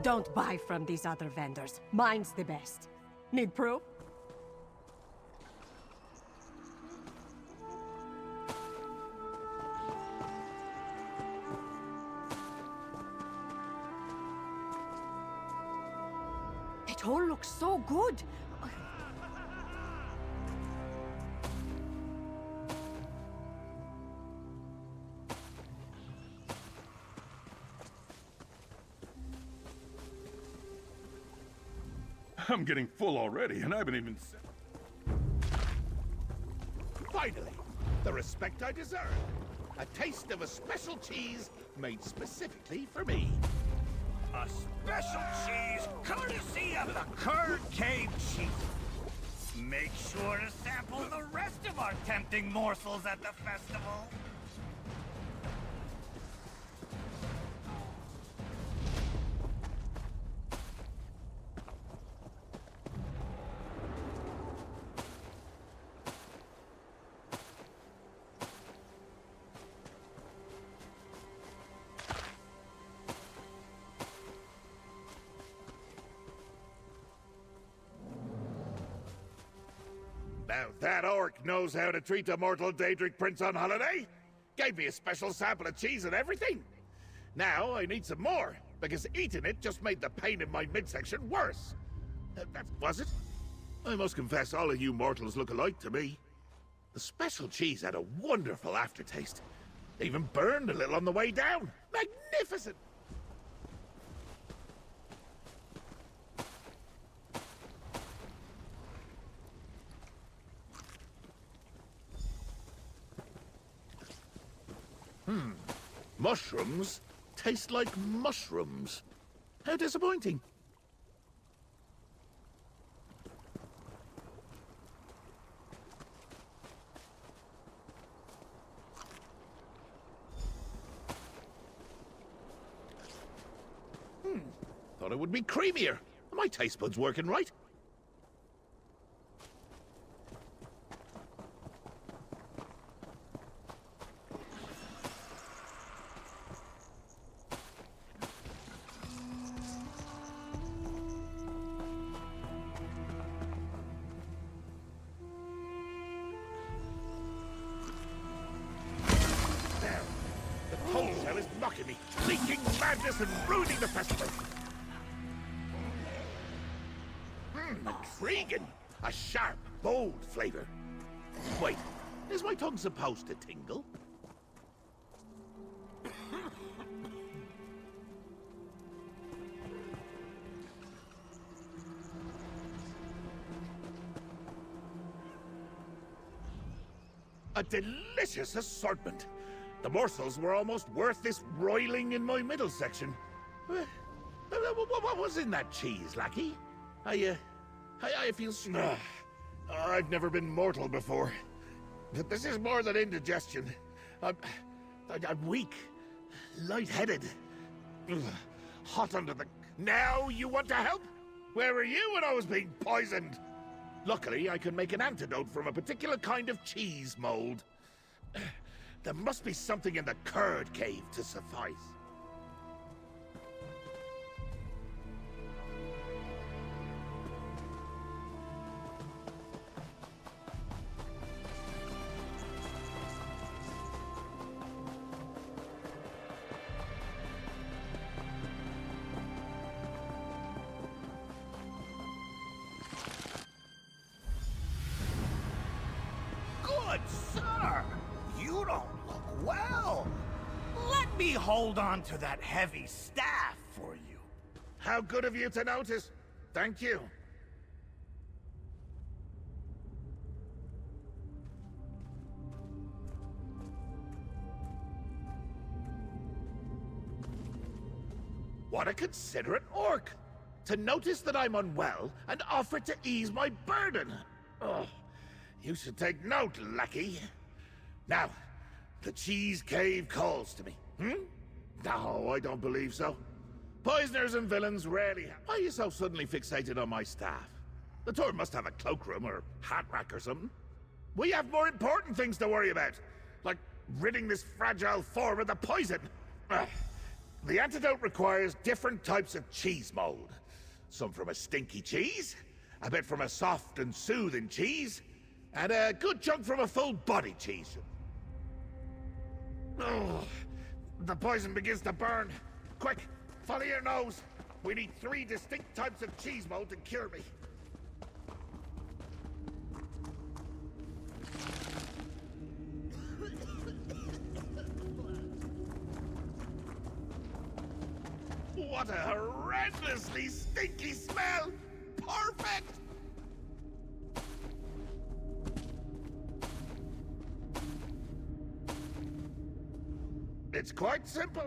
Don't buy from these other vendors. Mine's the best. Need proof? It all looks so good. I'm getting full already, and I haven't even... Finally, the respect I deserve. A taste of a special cheese made specifically for me. A special cheese courtesy of the Curd Cave Chief. Make sure to sample the rest of our tempting morsels at the festival. Now that orc knows how to treat a mortal Daedric prince on holiday. Gave me a special sample of cheese and everything. Now I need some more, because eating it just made the pain in my midsection worse. That was it? I must confess, all of you mortals look alike to me. The special cheese had a wonderful aftertaste. Even burned a little on the way down. Magnificent! Mushrooms taste like mushrooms. How disappointing. Thought it would be creamier. Are my taste buds working right? And ruining the festival. Intriguing. A sharp, bold flavor. Wait, is my tongue supposed to tingle? A delicious assortment. The morsels were almost worth this roiling in my middle section. What was in that cheese, lackey? I feel... I've never been mortal before. But this is more than indigestion. I'm weak, lightheaded, hot under the... Now you want to help? Where were you when I was being poisoned? Luckily, I can make an antidote from a particular kind of cheese mold. There must be something in the Curd Cave to suffice. Good sir! You don't look well. Let me hold on to that heavy staff for you. How good of you to notice. Thank you. What a considerate orc! To notice that I'm unwell and offer to ease my burden. Oh, you should take note, lackey. Now, the Cheese Cave calls to me. No, I don't believe so. Poisoners and villains rarely have. Why are you so suddenly fixated on my staff? The tour must have a cloakroom or hat rack or something. We have more important things to worry about, like ridding this fragile form of the poison. The antidote requires different types of cheese mold. Some from a stinky cheese, a bit from a soft and soothing cheese, and a good chunk from a full-bodied cheese. Oh, the poison begins to burn. Quick, follow your nose. We need 3 distinct types of cheese mold to cure me. What a horrendously stinky smell! Perfect! It's quite simple.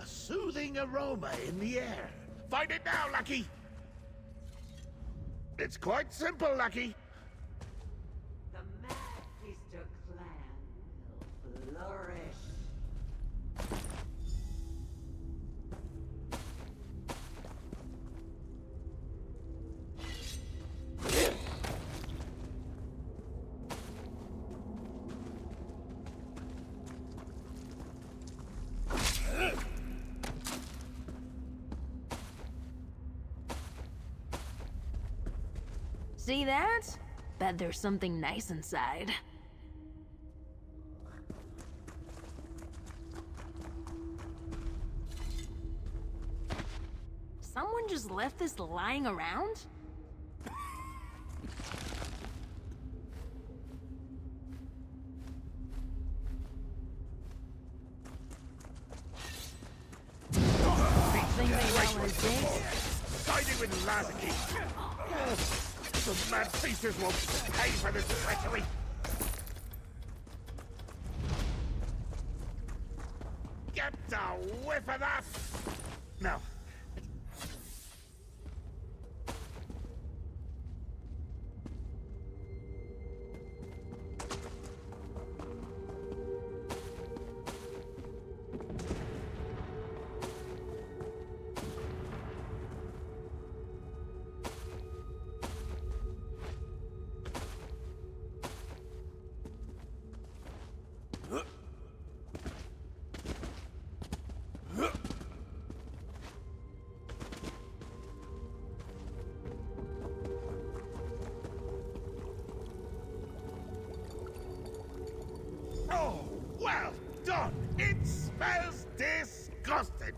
Soothing aroma in the air. Find it now, Lucky! It's quite simple, Lucky. The Magister clan will flourish. See that? Bet there's something nice inside. Someone just left this lying around? Think they know what it is? Siding with Lazarus. The mad feasters won't pay for this treachery. Get a whiff of that! No. Oh, well done! It smells disgusting!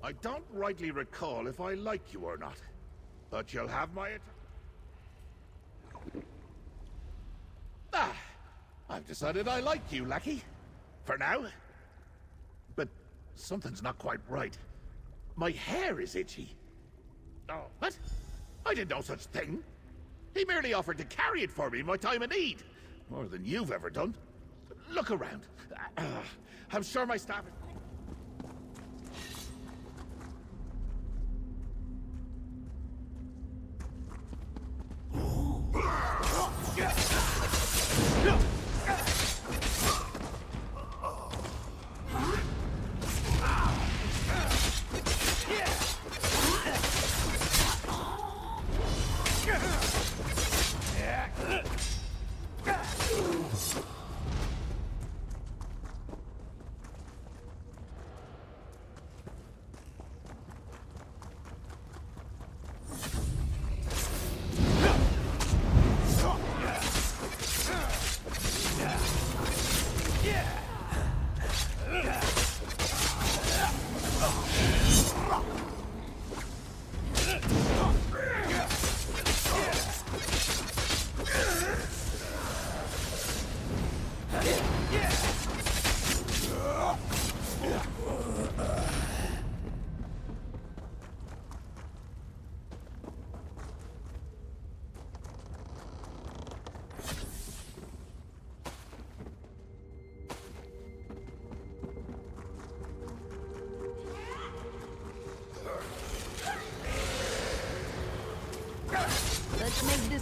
I don't rightly recall if I like you or not, but you'll have my I've decided I like you, Lackey. For now. But something's not quite right. My hair is itchy. Oh, what? I did no such thing. He merely offered to carry it for me in my time of need. More than you've ever done. Look around. I'm sure my staff...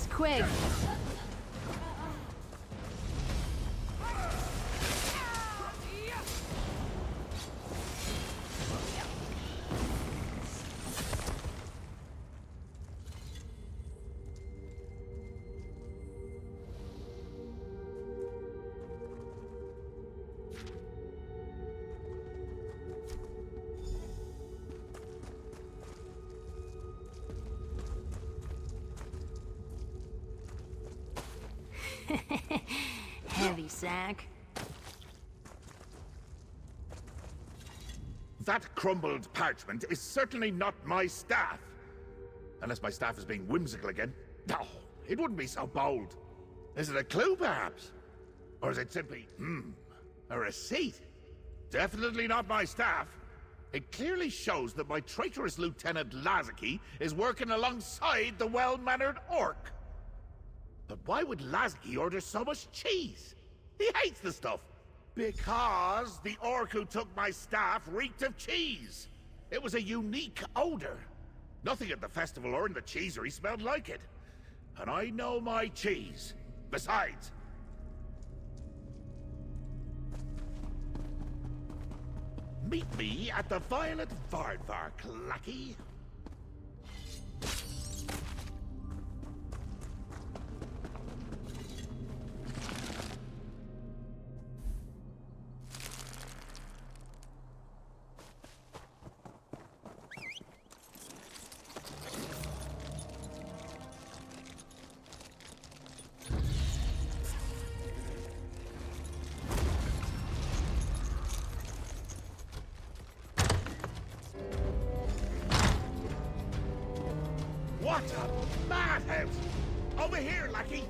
this quick. Heavy sack. That crumbled parchment is certainly not my staff. Unless my staff is being whimsical again. No, it wouldn't be so bold. Is it a clue, perhaps? Or is it simply, a receipt? Definitely not my staff. It clearly shows that my traitorous Lieutenant Lazaki is working alongside the well-mannered orc. But why would Lazaki order so much cheese? He hates the stuff. Because the orc who took my staff reeked of cheese. It was a unique odor. Nothing at the festival or in the cheesery smelled like it. And I know my cheese. Besides... Meet me at the Violet Vardvark, lackey. What a madhouse! Over here, lackey!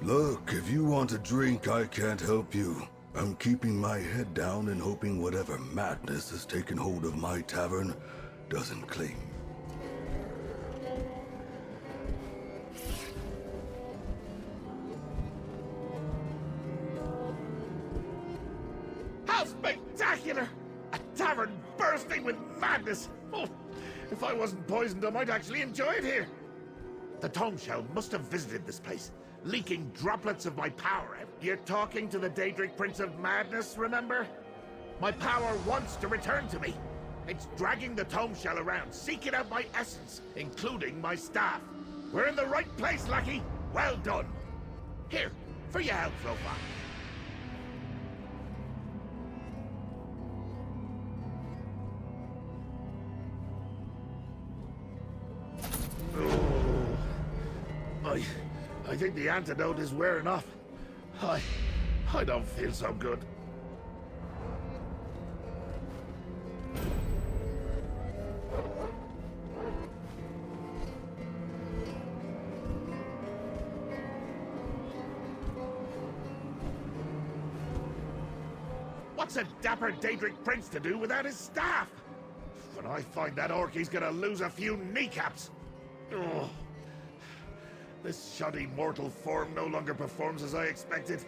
Look, if you want a drink, I can't help you. I'm keeping my head down and hoping whatever madness has taken hold of my tavern doesn't claim. How spectacular! A tavern bursting with madness! Oh, if I wasn't poisoned, I might actually enjoy it here. The tome shell must have visited this place, leaking droplets of my power out. You're talking to the Daedric Prince of Madness, remember? My power wants to return to me. It's dragging the tome shell around, seeking out my essence, including my staff. We're in the right place, Lucky. Well done. Here, for your help so far. I think the antidote is wearing off. I don't feel so good. What's a dapper Daedric prince to do without his staff? When I find that orc, he's gonna lose a few kneecaps. Ugh. This shoddy mortal form no longer performs as I expected.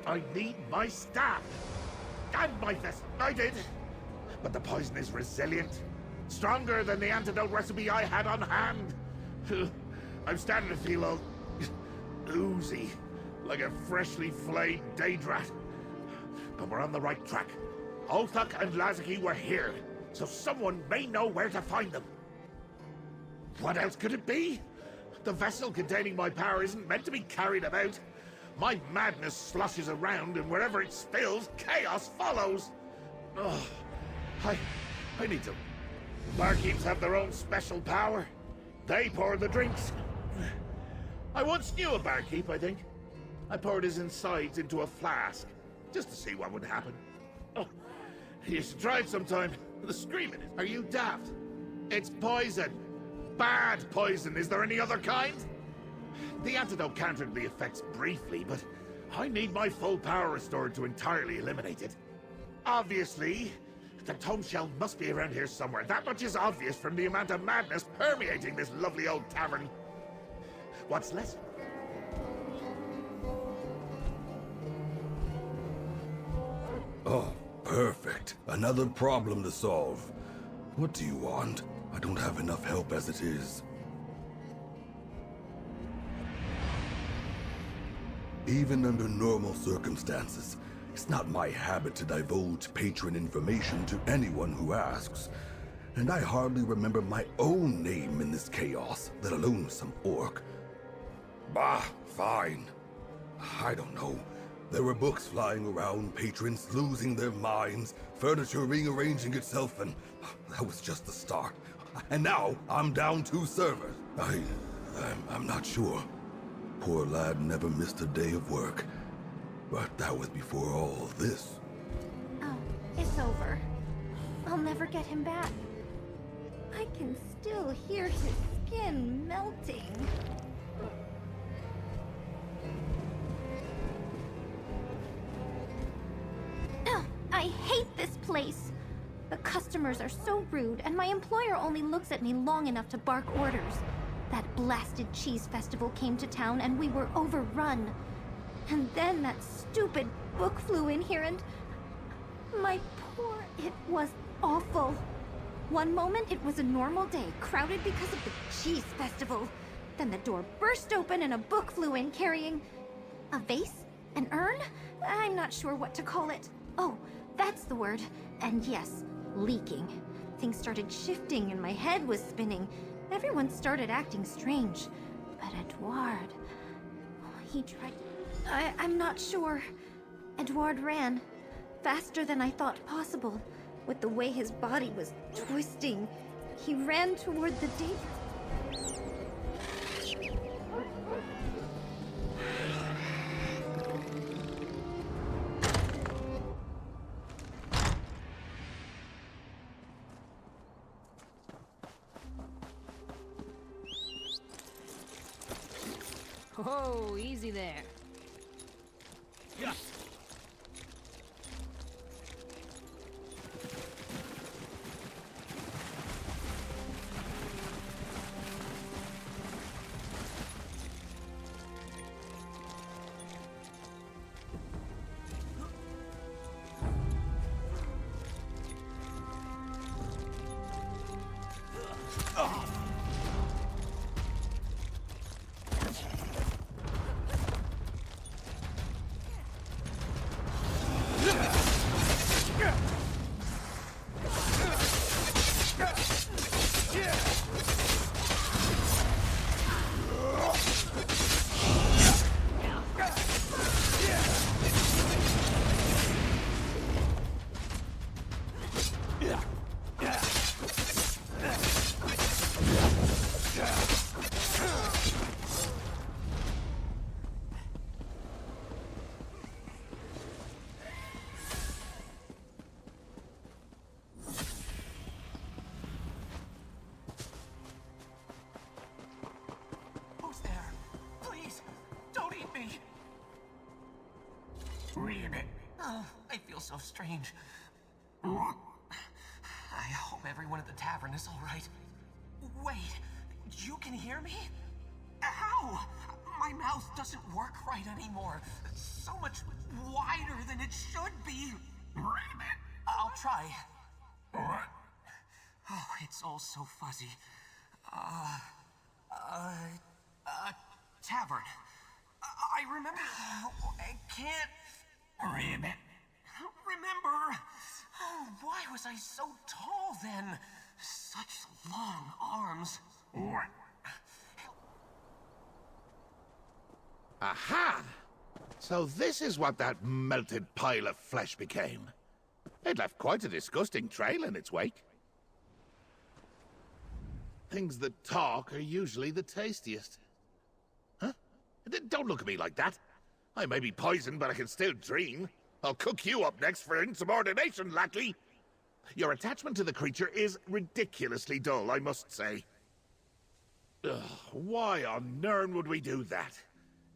I need my staff. And my vessel. I did. But the poison is resilient. Stronger than the antidote recipe I had on hand. I'm starting to feel all oozy. Like a freshly flayed Daedrat. But we're on the right track. Othak and Lazaki were here. So someone may know where to find them. What else could it be? The vessel containing my power isn't meant to be carried about. My madness sloshes around, and wherever it spills, chaos follows. Ugh. I need to... Barkeeps have their own special power. They pour the drinks. I once knew a barkeep, I think. I poured his insides into a flask, just to see what would happen. Oh, you should try it sometime. The screaming is... Are you daft? It's poison. Bad poison. Is there any other kind? The antidote countered the effects briefly, but I need my full power restored to entirely eliminate it. Obviously, the tome shell must be around here somewhere. That much is obvious from the amount of madness permeating this lovely old tavern. What's less? Oh, perfect. Another problem to solve. What do you want? I don't have enough help as it is. Even under normal circumstances, it's not my habit to divulge patron information to anyone who asks. And I hardly remember my own name in this chaos, let alone some orc. Bah, fine. I don't know. There were books flying around, patrons losing their minds, furniture rearranging itself, and that was just the start. And now, I'm down 2 servers. I'm not sure. Poor lad never missed a day of work. But that was before all this. Oh, it's over. I'll never get him back. I can still hear his skin melting. Ugh, I hate this place. The customers are so rude, and my employer only looks at me long enough to bark orders. That blasted cheese festival came to town, and we were overrun. And then that stupid book flew in here, and... It was awful. One moment it was a normal day, crowded because of the cheese festival. Then the door burst open and a book flew in carrying... a vase? An urn? I'm not sure what to call it. Oh, that's the word. And yes, leaking. Things started shifting and my head was spinning. Everyone started acting strange. But Edouard... he tried to... I'm not sure. Edouard ran. Faster than I thought possible. With the way his body was twisting. He ran toward the danger... Oh, easy there. Yeah. Ribbit. Oh, I feel so strange. I hope everyone at the tavern is all right. Wait, you can hear me? Ow! My mouth doesn't work right anymore. So much wider than it should be. I'll try. Oh, it's all so fuzzy. Tavern. I remember. I can't. Remember. Oh, why was I so tall then? Such long arms. Aha! So this is what that melted pile of flesh became. It left quite a disgusting trail in its wake. Things that talk are usually the tastiest. Huh? Don't look at me like that. I may be poisoned, but I can still dream. I'll cook you up next for insubordination, lackey. Your attachment to the creature is ridiculously dull, I must say. Ugh, why on earth would we do that?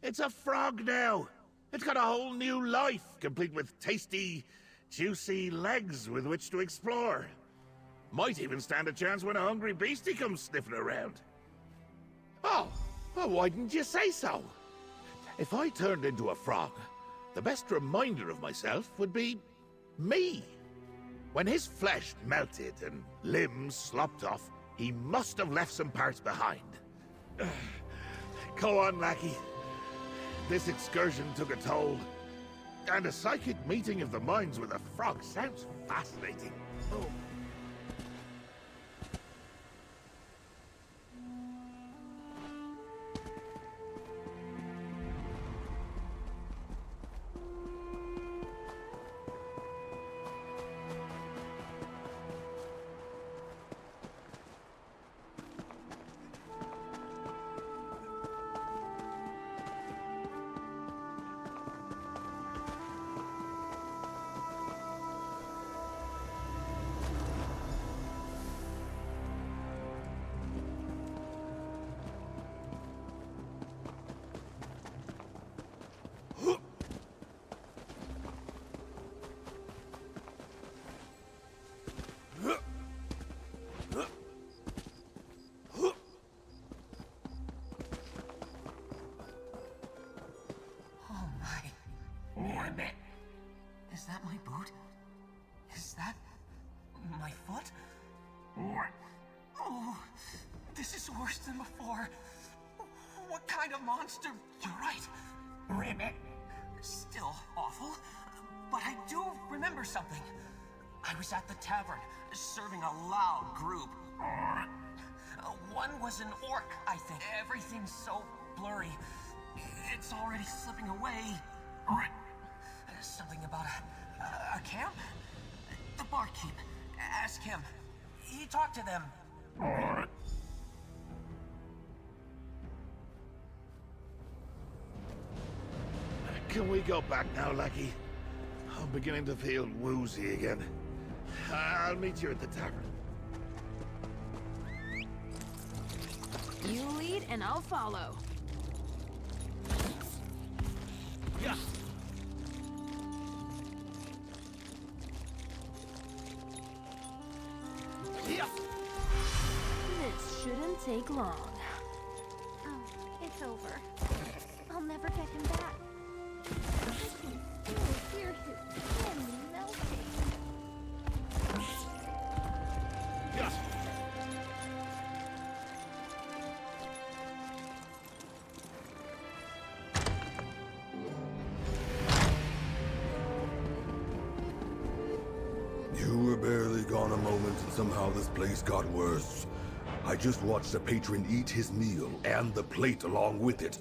It's a frog now. It's got a whole new life, complete with tasty, juicy legs with which to explore. Might even stand a chance when a hungry beastie comes sniffing around. Oh, well, why didn't you say so? If I turned into a frog, the best reminder of myself would be me. When his flesh melted and limbs slopped off, he must have left some parts behind. Go on, lackey. This excursion took a toll. And a psychic meeting of the minds with a frog sounds fascinating. Oh. Is that my boot? Is that my foot? Oh, this is worse than before. What kind of monster? You're right. Ribbit. Still awful, but I do remember something. I was at the tavern, serving a loud group. One was an orc, I think. Everything's so blurry. It's already slipping away. Something about a camp? The barkeep. Ask him. He talked to them. Can we go back now, lackey? I'm beginning to feel woozy again. I'll meet you at the tavern. You lead and I'll follow. Yeah. This shouldn't take long. Oh, it's over. I'll never get him back. I can still hear his skin melting. You were barely gone a moment and somehow this place got worse. I just watched the patron eat his meal and the plate along with it.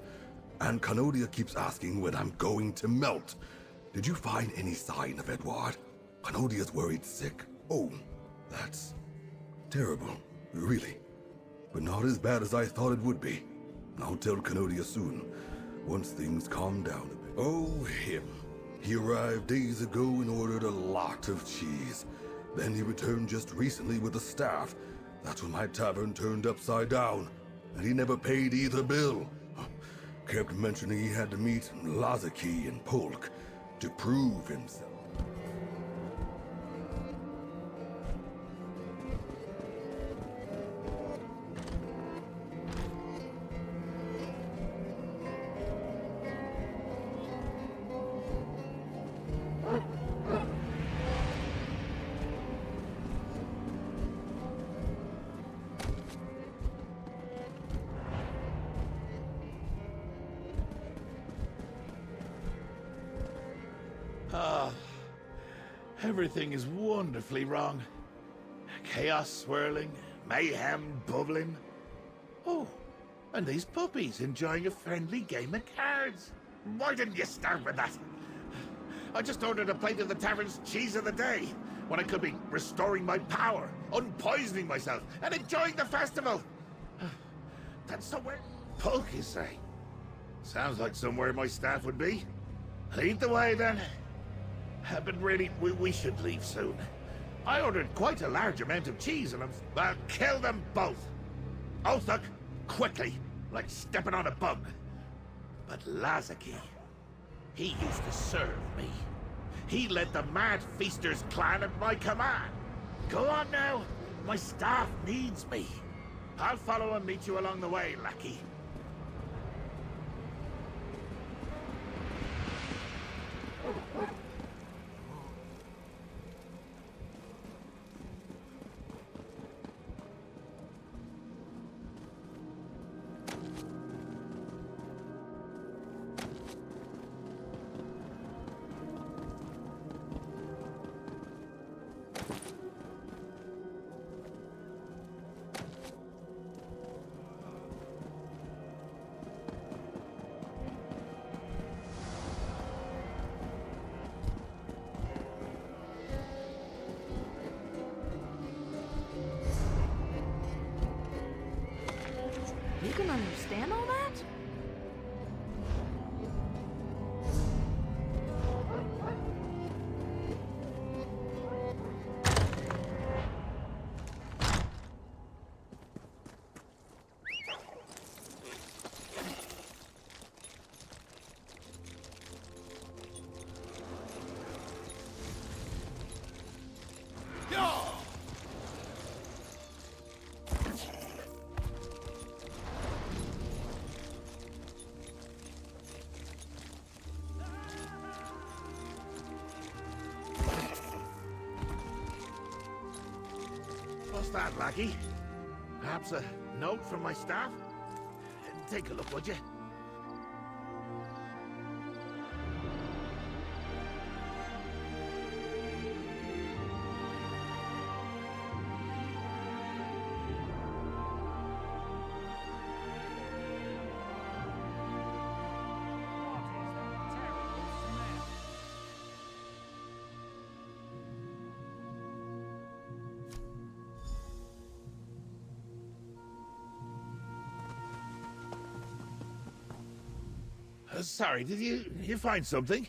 And Canodia keeps asking when I'm going to melt. Did you find any sign of Edward? Canodia's worried sick. Oh, that's terrible, really. But not as bad as I thought it would be. I'll tell Canodia soon, once things calm down a bit. Oh, him. He arrived days ago and ordered a lot of cheese. Then he returned just recently with a staff. That's when my tavern turned upside down. And he never paid either bill. Kept mentioning he had to meet Lazaki and Polk. to prove himself. Everything is wonderfully wrong. Chaos swirling, mayhem bubbling. Oh, and these puppies enjoying a friendly game of cards. Why didn't you start with that? I just ordered a plate of the tavern's cheese of the day, when I could be restoring my power, unpoisoning myself, and enjoying the festival. That's somewhere Pulk, you say? Sounds like somewhere my staff would be. Lead the way, then. But really, we should leave soon. I ordered quite a large amount of cheese, and I'll kill them both. Othuk, quickly, like stepping on a bug. But Lazaki, he used to serve me. He led the Mad Feasters clan at my command. Go on now, my staff needs me. I'll follow and meet you along the way, lackey. You can understand all that? What's that, lackey? Perhaps a note from my staff? Take a look, would you? Sorry, did you find something?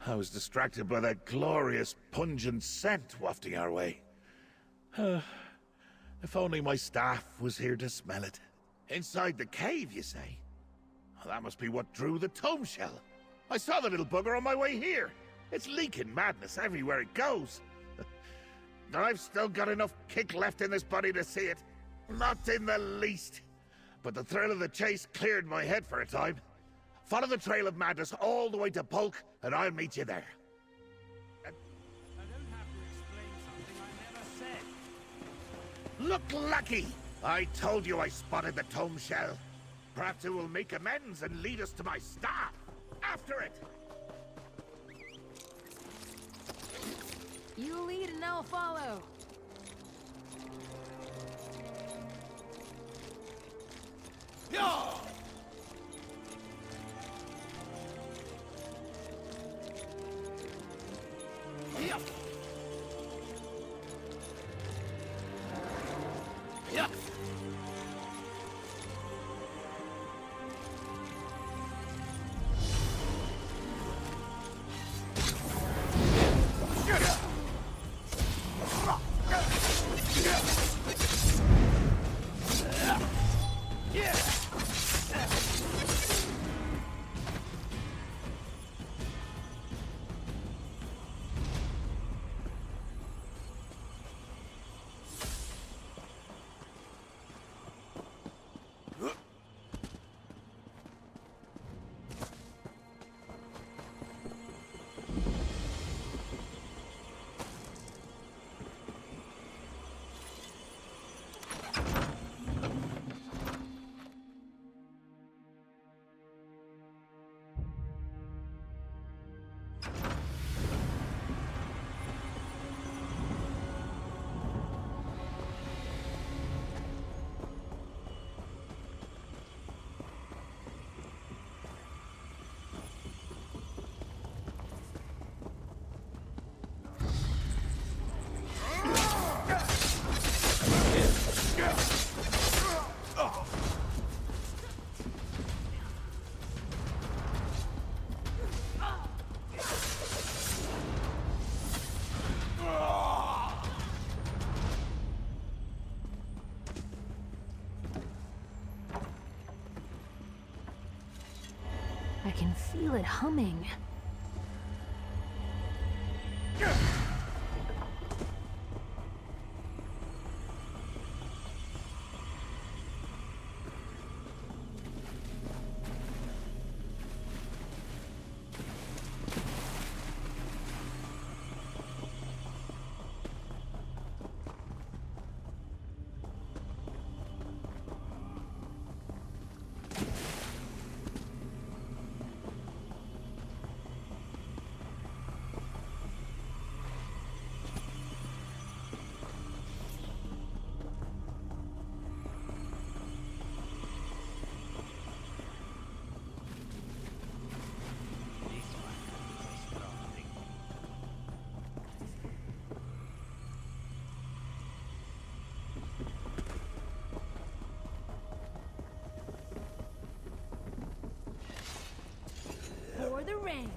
I was distracted by that glorious, pungent scent wafting our way. If only my staff was here to smell it. Inside the cave, you say? Well, that must be what drew the tome shell. I saw the little bugger on my way here. It's leaking madness everywhere it goes. And I've still got enough kick left in this body to see it. Not in the least. But the thrill of the chase cleared my head for a time. Follow the trail of madness all the way to Polk, and I'll meet you there. I don't have to explain something I never said. Look, Lucky! I told you I spotted the tome shell. Perhaps it will make amends and lead us to my staff. After it! You lead and I'll follow. Yeah! Yeah. Yeah. I can feel it humming. For the ring.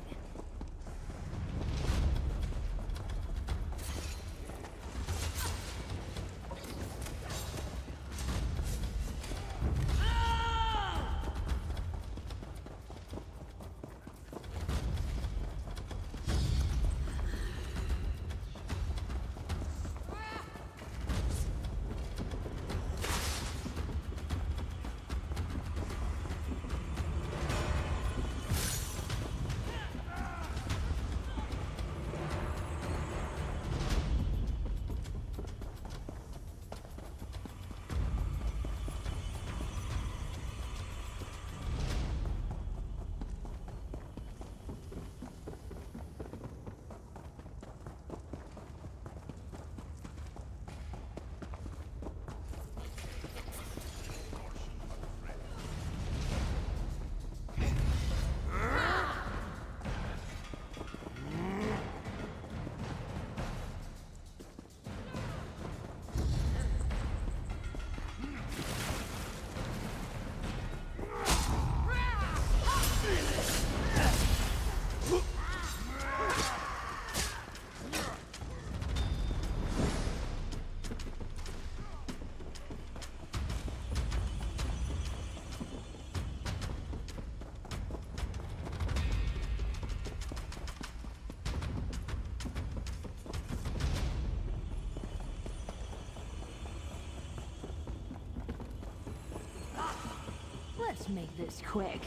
Let's make this quick.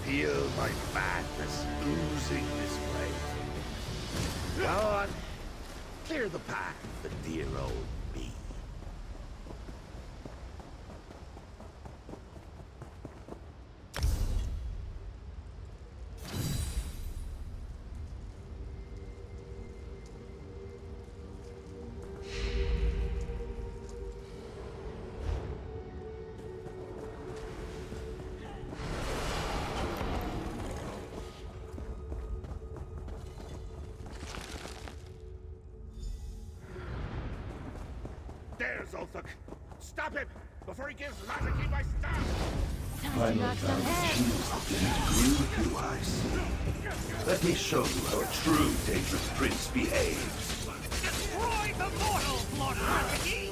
Feel my madness oozing this way. Go on. Clear the path for dear old me. There, Zolthuk. Stop him before he gives Lazarky my staff. Finally found the shoes that didn't agree with you, I see. Let me show you how a true dangerous prince behaves. Destroy the mortals, Lord Lazarky!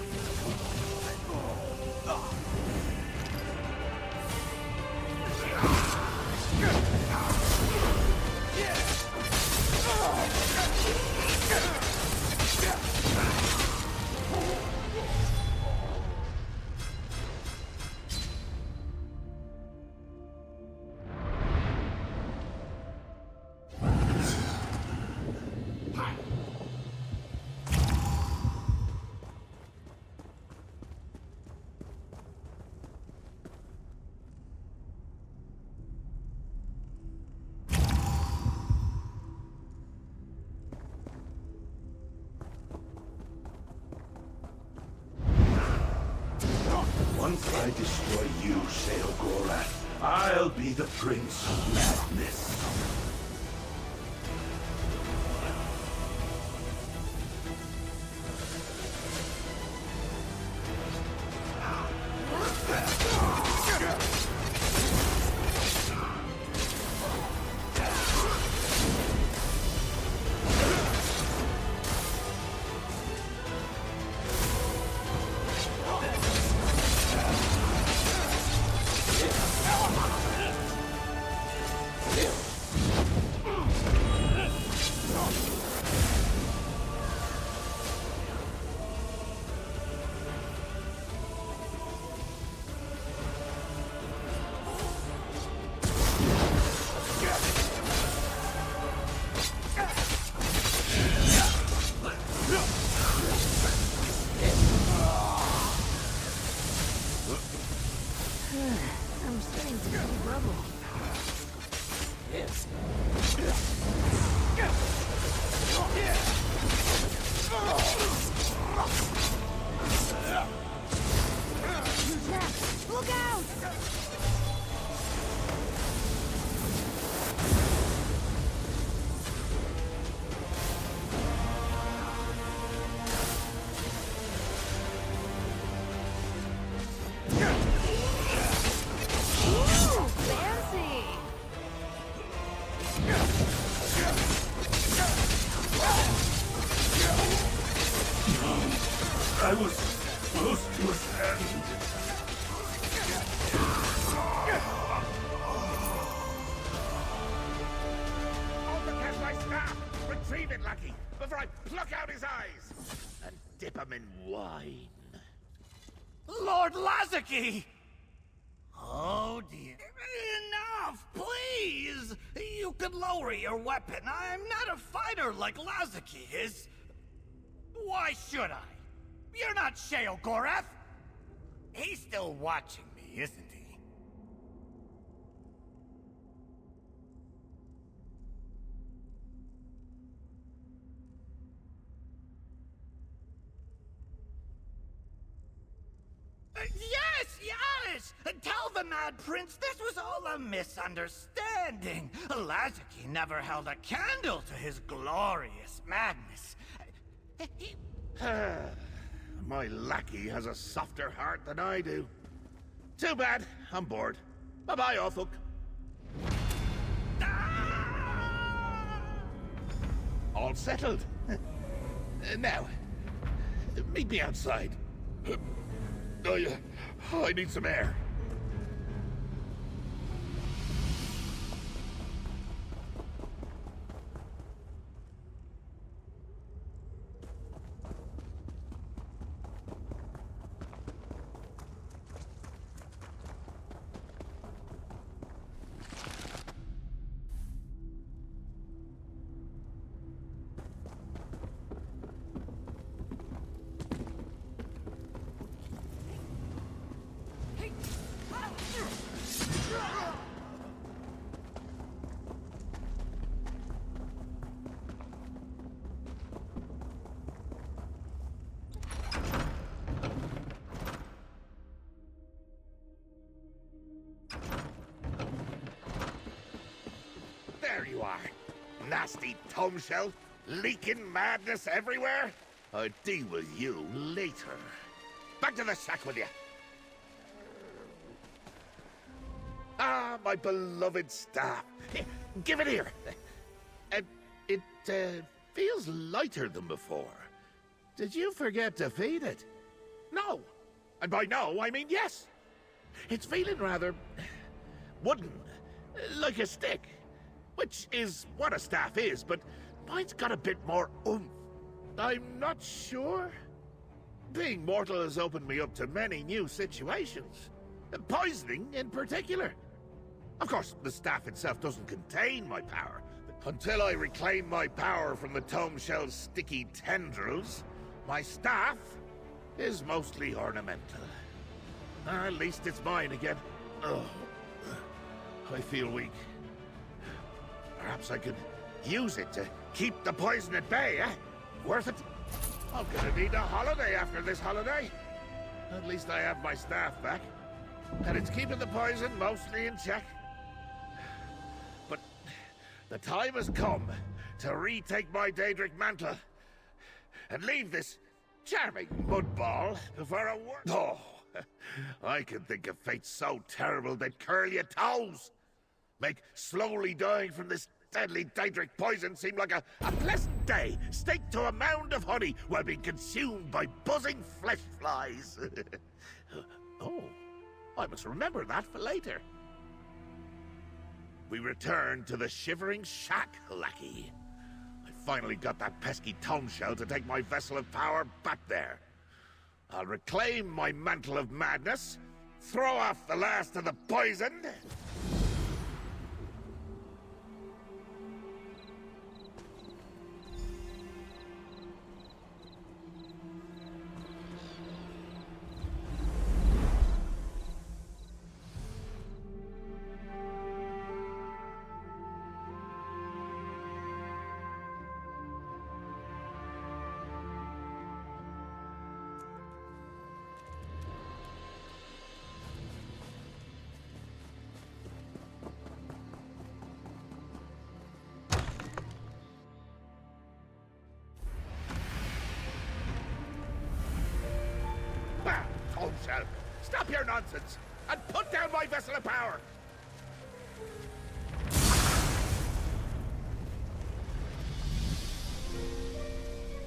Once I destroy you, Shalegorath, I'll be the Prince of Madness. I'm starting to see rubble. Look out! I was close to his hand. Overcast my staff! Retrieve it, Lucky, before I pluck out his eyes and dip him in wine. Lord Lazarky! Oh dear. Enough, please! You could lower your weapon. I'm not a fighter like Lazarky is. Why should I? You're not Shalegorath! He's still watching me, isn't he? Yes! Tell the Mad Prince this was all a misunderstanding. Lazarky never held a candle to his glorious madness. My lackey has a softer heart than I do. Too bad. I'm bored. Bye-bye, Othuk. All settled. Now, meet me outside. I need some air. There you are. Nasty tomshell, leaking madness everywhere. I'll deal with you later. Back to the shack with you. Ah, my beloved staff. Here, give it here. It feels lighter than before. Did you forget to feed it? No. And by no, I mean yes. It's feeling rather wooden, like a stick, which is what a staff is, but mine's got a bit more oomph. I'm not sure. Being mortal has opened me up to many new situations. Poisoning in particular. Of course, the staff itself doesn't contain my power. Until I reclaim my power from the tome shell's sticky tendrils, my staff is mostly ornamental. At least it's mine again. Oh, I feel weak. Perhaps I could use it to keep the poison at bay, eh? Worth it? I'm gonna need a holiday after this holiday. At least I have my staff back. And it's keeping the poison mostly in check. But the time has come to retake my Daedric mantle and leave this charming mudball for a word. Oh, I can think of fates so terrible they'd curl your toes. Make slowly dying from this deadly Daedric poison seem like a pleasant day, staked to a mound of honey while being consumed by buzzing flesh flies. Oh, I must remember that for later. We return to the Shivering Shack, lackey. I finally got that pesky tome shell to take my vessel of power back there. I'll reclaim my mantle of madness, throw off the last of the poison. Stop your nonsense and put down my vessel of power!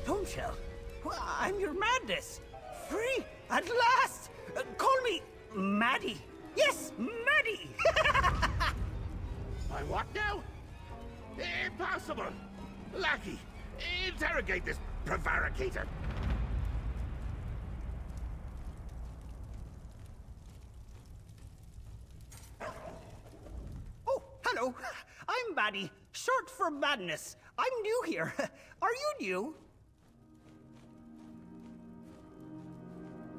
Tome shell? Well, I'm your madness. Free at last. Call me Maddie. Yes, Maddie. My what now? Impossible. Lackey, interrogate this prevaricator. Hello, I'm Maddie, short for Madness. I'm new here. Are you new?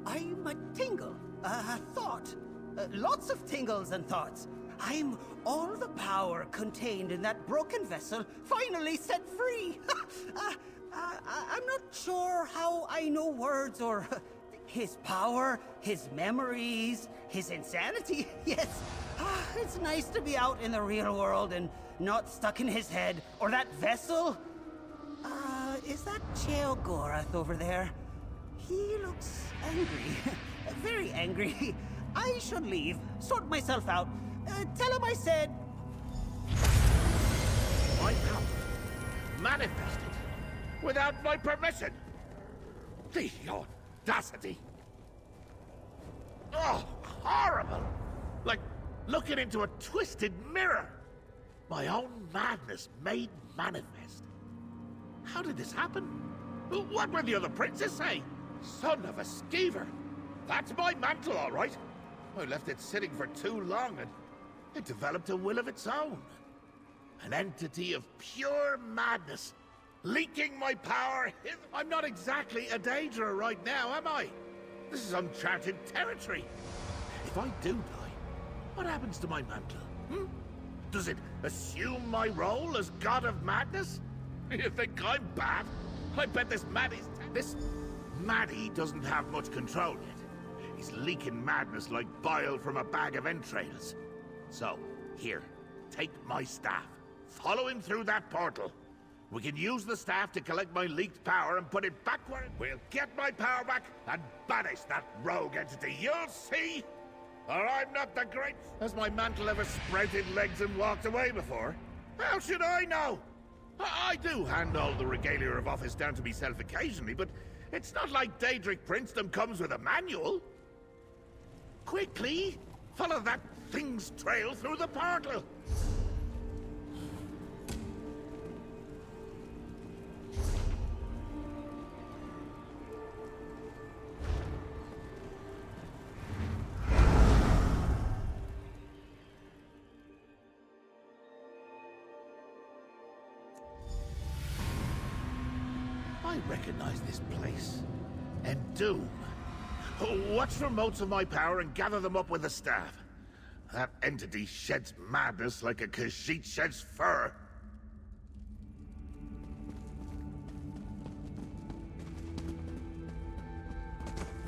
I'm a tingle, a thought. Lots of tingles and thoughts. I'm all the power contained in that broken vessel, finally set free. I'm not sure how I know words or his power, his memories, his insanity. Yes. It's nice to be out in the real world and not stuck in his head or that vessel. Is that Šeogorata over there? He looks angry. Very angry. I should leave, sort myself out. Tell him I said... My power manifested without my permission. The audacity. Oh, horrible. Like looking into a twisted mirror. My own madness made manifest. How did this happen? What were the other princes say? Son of a skeever. That's my mantle, all right. I left it sitting for too long and it developed a will of its own. An entity of pure madness, leaking my power. I'm not exactly a Daedra right now, am I? This is uncharted territory. If I do die, what happens to my mantle? Does it assume my role as God of Madness? You think I'm bad? I bet this Maddie doesn't have much control yet. He's leaking madness like bile from a bag of entrails. So, here, take my staff. Follow him through that portal. We can use the staff to collect my leaked power and put it back where we'll get my power back and banish that rogue entity. You'll see! Or I'm not the great... Has my mantle ever sprouted legs and walked away before? How should I know? I do hand all the regalia of office down to myself occasionally, but it's not like Daedric Princedom comes with a manual. Quickly, follow that thing's trail through the portal. I recognize this place. And Doom. Watch for motes of my power and gather them up with the staff. That entity sheds madness like a Khajiit sheds fur.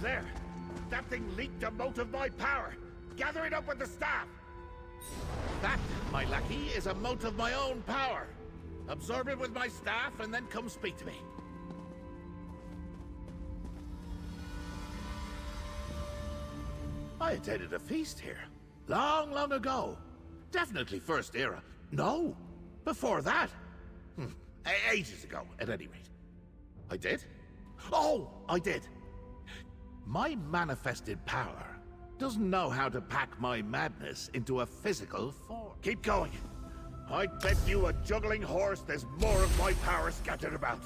There! That thing leaked a mote of my power! Gather it up with the staff! That, my lackey, is a mote of my own power. Absorb it with my staff and then come speak to me. I attended a feast here. Long, long ago. Definitely First Era. No, before that. Ages ago, at any rate. I did? Oh, I did. My manifested power doesn't know how to pack my madness into a physical form. Keep going. I bet you a juggling horse there's more of my power scattered about.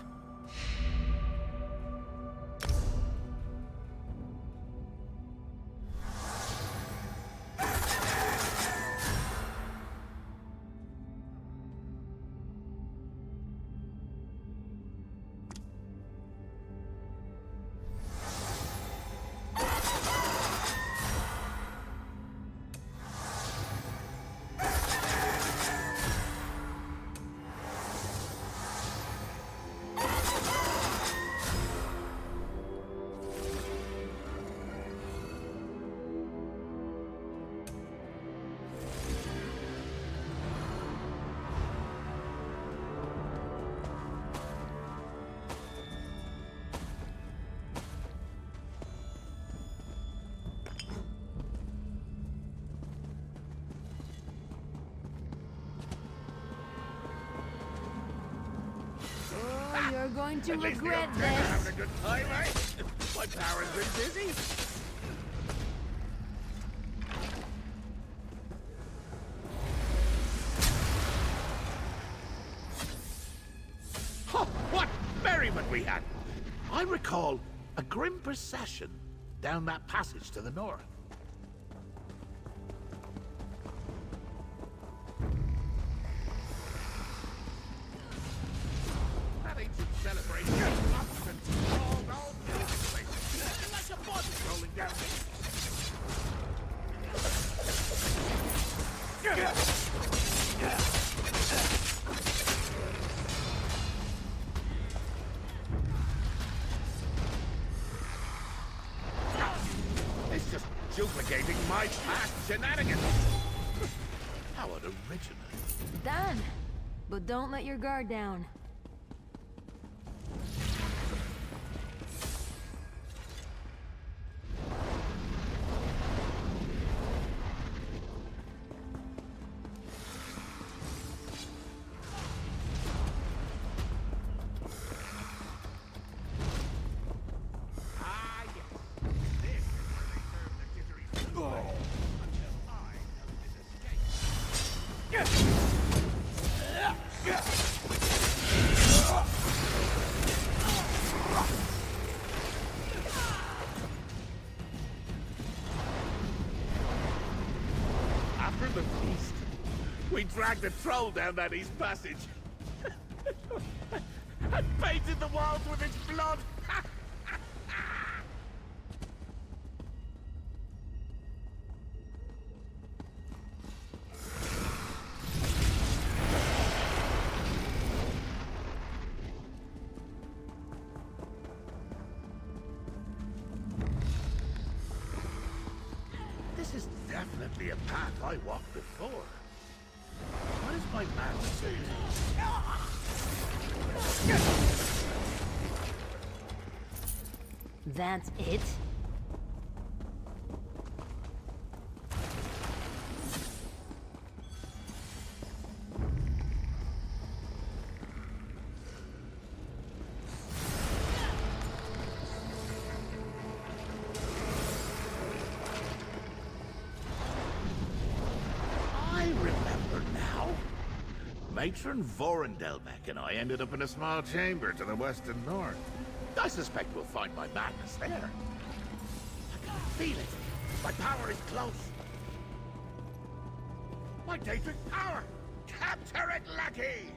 You're going to At least regret the old this. having a good time, eh? My power's been busy. Oh, what merriment we had! I recall a grim procession down that passage to the north. Celebration ups and falls all over the place. Like a body rolling down It's just duplicating my past shenanigans. How unoriginal. Done. But don't let your guard down. After the feast, we dragged the troll down that east passage. And painted the walls with its blood. This is definitely a path I walked before. What is my man saying? That's it? I remember now. Matron Vorendelbeck and I ended up in a small chamber to the west and north. I suspect we'll find my madness there. I can feel it. My power is close. My Daedric power! Capture it, lackey!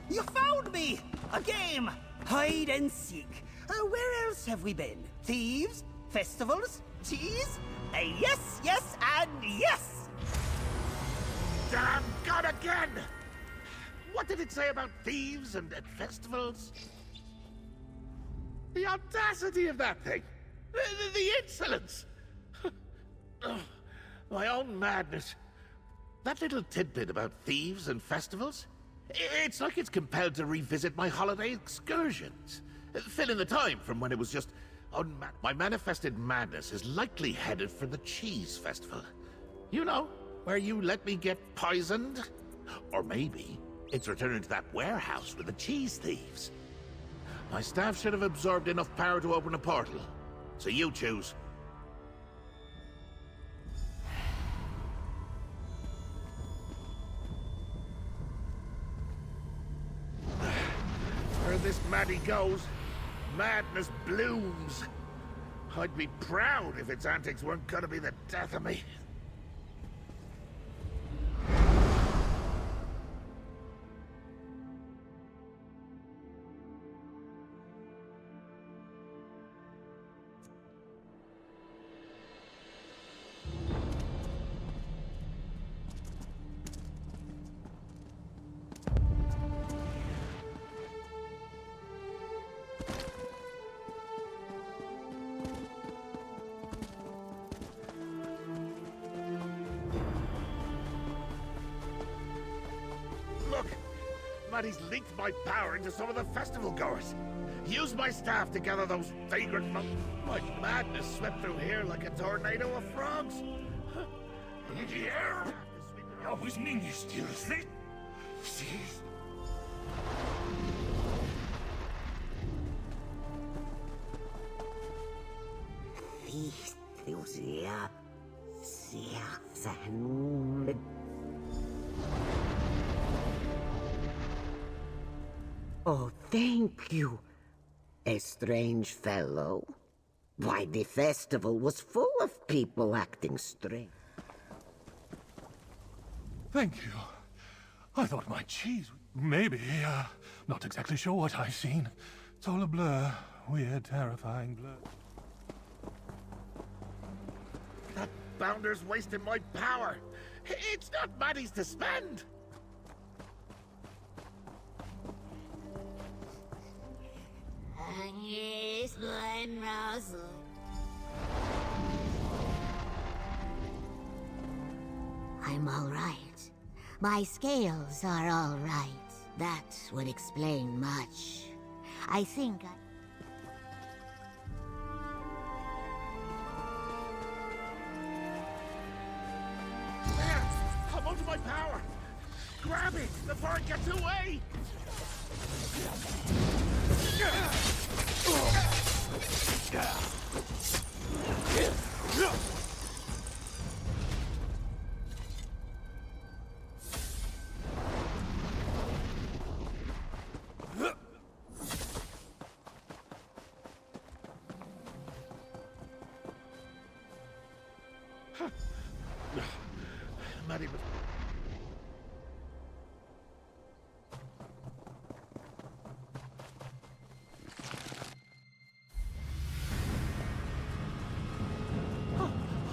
You found me! A game! Hide and seek. Where else have we been? Thieves? Festivals? Cheese? Yes, yes, and yes! Damn God again! What did it say about thieves and festivals? The audacity of that thing! The insolence! My own madness. That little tidbit about thieves and festivals? It's like it's compelled to revisit my holiday excursions. Fill in the time from when it was just... My manifested madness is likely headed for the cheese festival. You know, where you let me get poisoned? Or maybe it's returning to that warehouse with the cheese thieves. My staff should have absorbed enough power to open a portal. So you choose. Where this maddie goes, madness blooms. I'd be proud if its antics weren't gonna be the death of me. Look! Maddie's leaked my power into some of the festival goers. Used my staff to gather those vagrant My madness swept through here like a tornado of frogs. Oh, thank you. A strange fellow. Why, the festival was full of people acting strange. Thank you. I thought my cheese... Maybe, not exactly sure what I've seen. It's all a blur. Weird, terrifying blur. That bounder's wasting my power. It's not Maddie's to spend. I'm all right. My scales are all right. That would explain much. I think There! Come onto my power! Grab it before it gets away! Maddie was...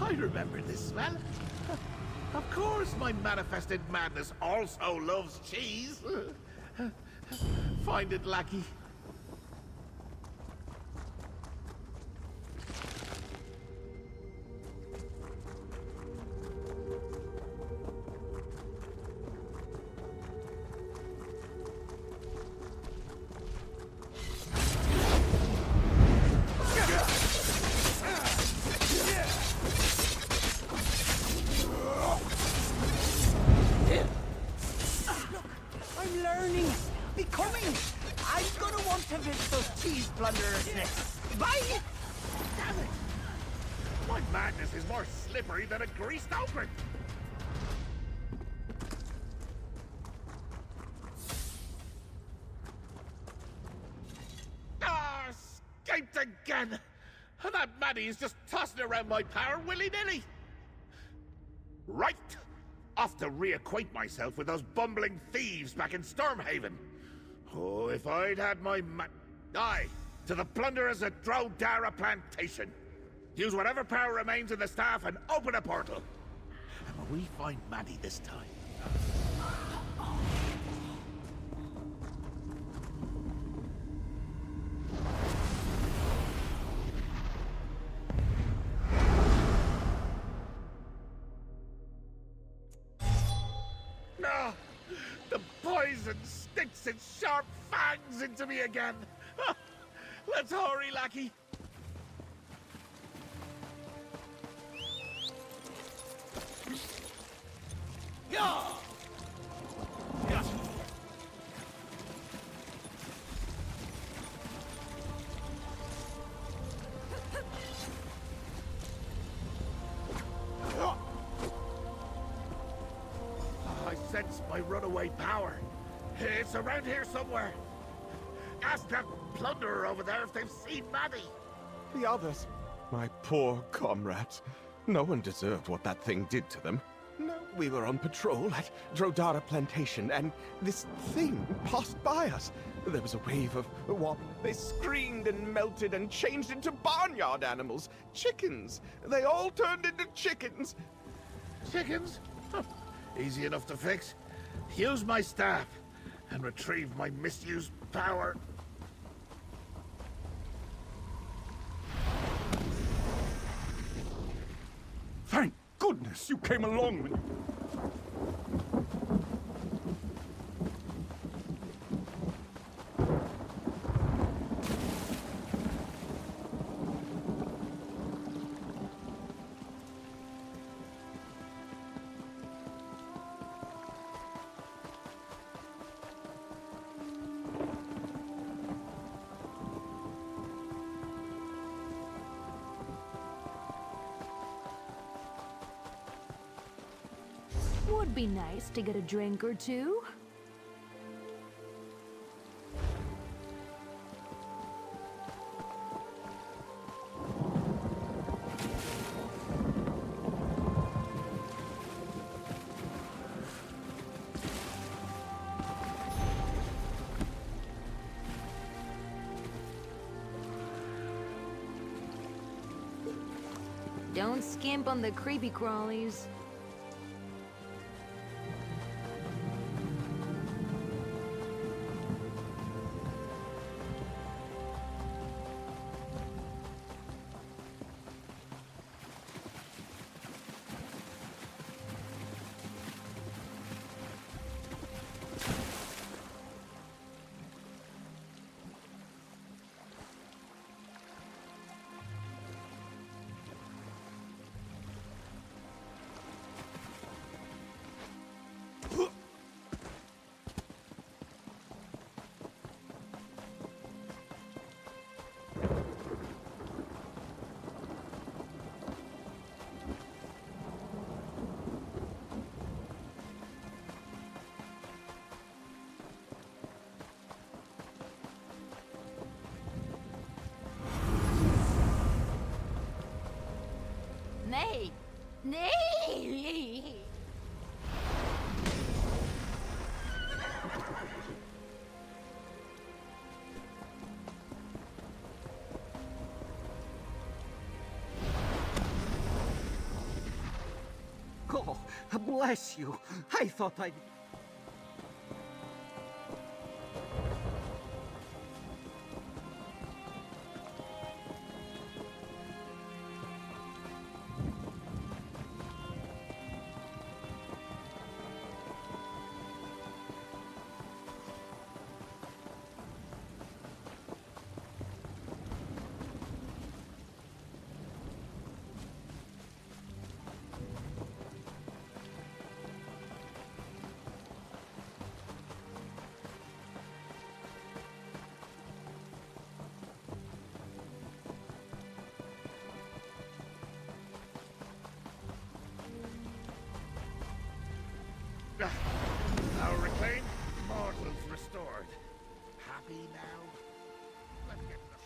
I remember this smell. Of course my manifested madness also loves cheese. Find it, lackey. burning, becoming. I'm gonna want to visit those cheese plunderers next. Bye! Damn it! My madness is more slippery than a greased apron. Ah, escaped again! And that Maddie is just tossing around my power willy-nilly. Right! Off to reacquaint myself with those bumbling thieves back in Stormhaven. Oh, if I'd had my Aye, to the plunderers at Drodara Plantation. Use whatever power remains in the staff and open a portal. And will we find Maddie this time? No! The poison sticks its sharp fangs into me again! Let's hurry, lackey! Yeah! Yeah! I sense my runaway power. It's around here somewhere. Ask that plunderer over there if they've seen Maddie. The others, my poor comrades. No one deserved what that thing did to them. No, we were on patrol at Drodara Plantation, and this thing passed by us. There was a wave of what? They screamed and melted and changed into barnyard animals. Chickens. They all turned into chickens. Chickens? Huh. Easy enough to fix. Use my staff and retrieve my misused power. Thank goodness you came along with... Would be nice to get a drink or two. Don't skimp on the creepy crawlies. Nay! Nay! Oh, bless you. I thought I'd...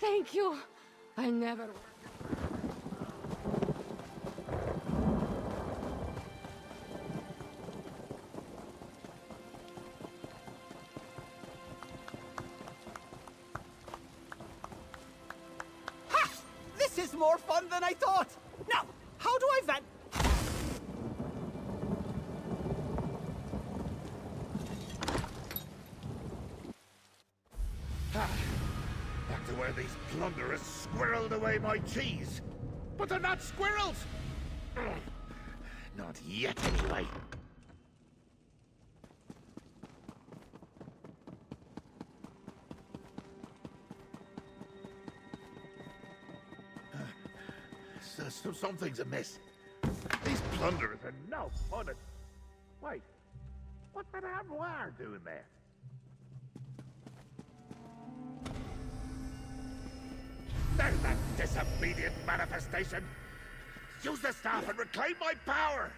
Thank you. I never... Ha! This is more fun than I thought! Now, how do I Back to where these plunderers squirreled away my cheese. But they're not squirrels! Ugh. Not yet, anyway. So something's amiss. These plunderers are no fun. Wait, what's that armoire doing there? There's that disobedient manifestation! Use the staff and reclaim my power!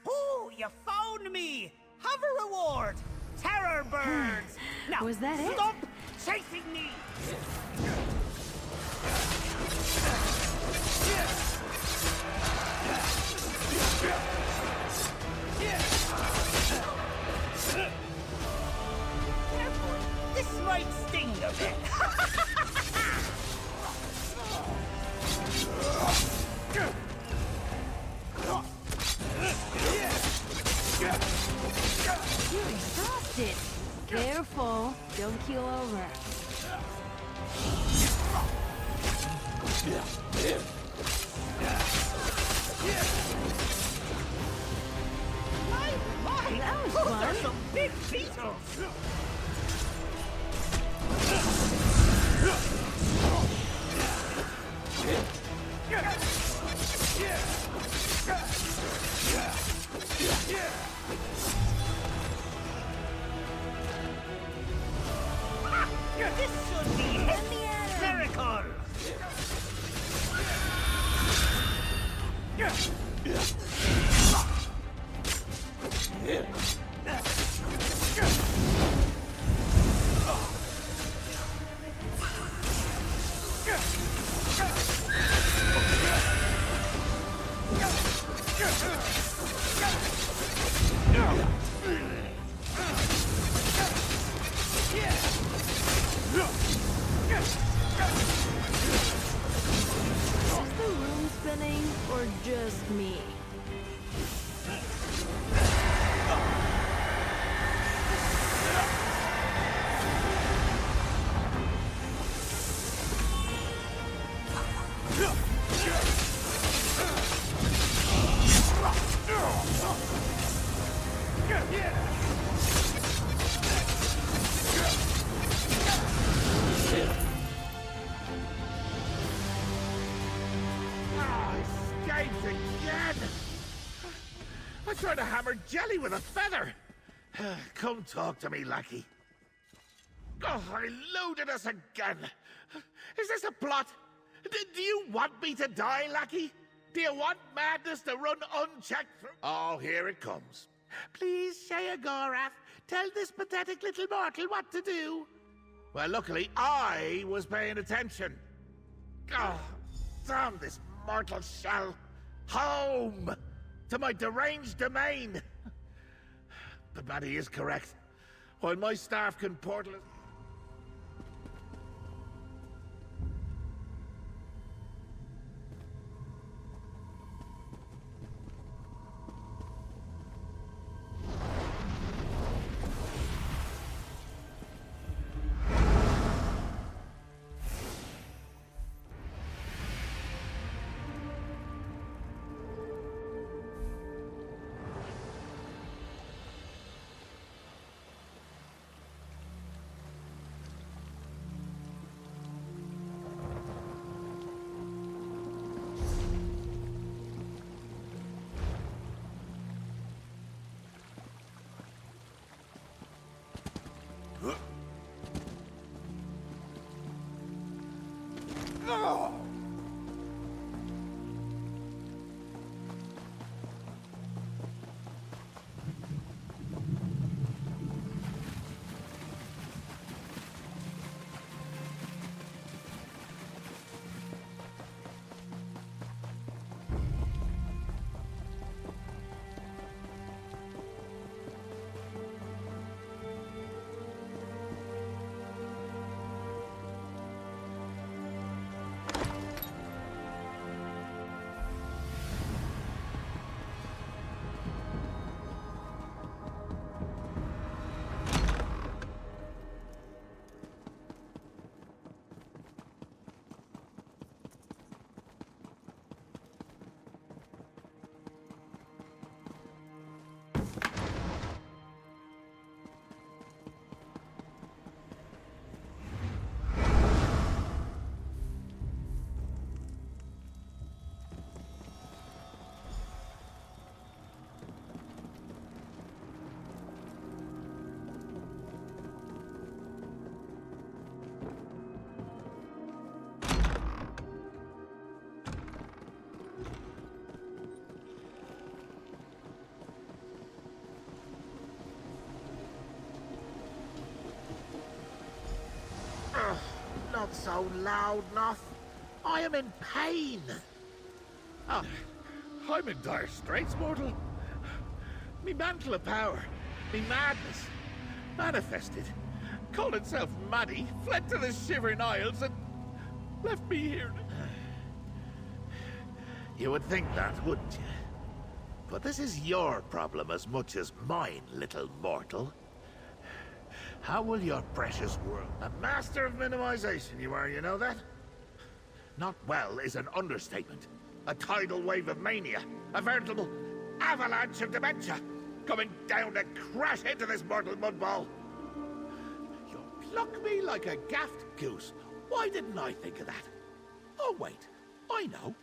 Oh, you found me! Have a reward! Terror birds! Now, Was that it? stop chasing me! Careful! This might sting a bit! You're exhausted. Careful. Don't keel over. That was fun. Those are some big beetles! This should be hysterical! Is the room spinning or just me? Escaped again! I tried to hammer jelly with a feather! Come talk to me, lackey. Oh, I loaded us again! Is this a plot? Do you want me to die, lackey? Do you want madness to run unchecked through? Oh, here it comes. Please, Shayagoraf, tell this pathetic little mortal what to do. Well, luckily, I was paying attention. Oh, damn this mortal shell. Home! To my deranged domain! But Maddie is correct. While my staff can portal... not so loud enough. I am in pain. Oh, I'm in dire straits, mortal. Me mantle of power, me madness, manifested, called itself Maddie, fled to the Shivering Isles and left me here. You would think that, wouldn't you? But this is your problem as much as mine, little mortal. How will your precious world... A master of minimization you are, you know that? Not well is an understatement. A tidal wave of mania. A veritable avalanche of dementia. Coming down to crash into this mortal mudball. You'll pluck me like a gaffed goose. Why didn't I think of that? Oh, wait. I know.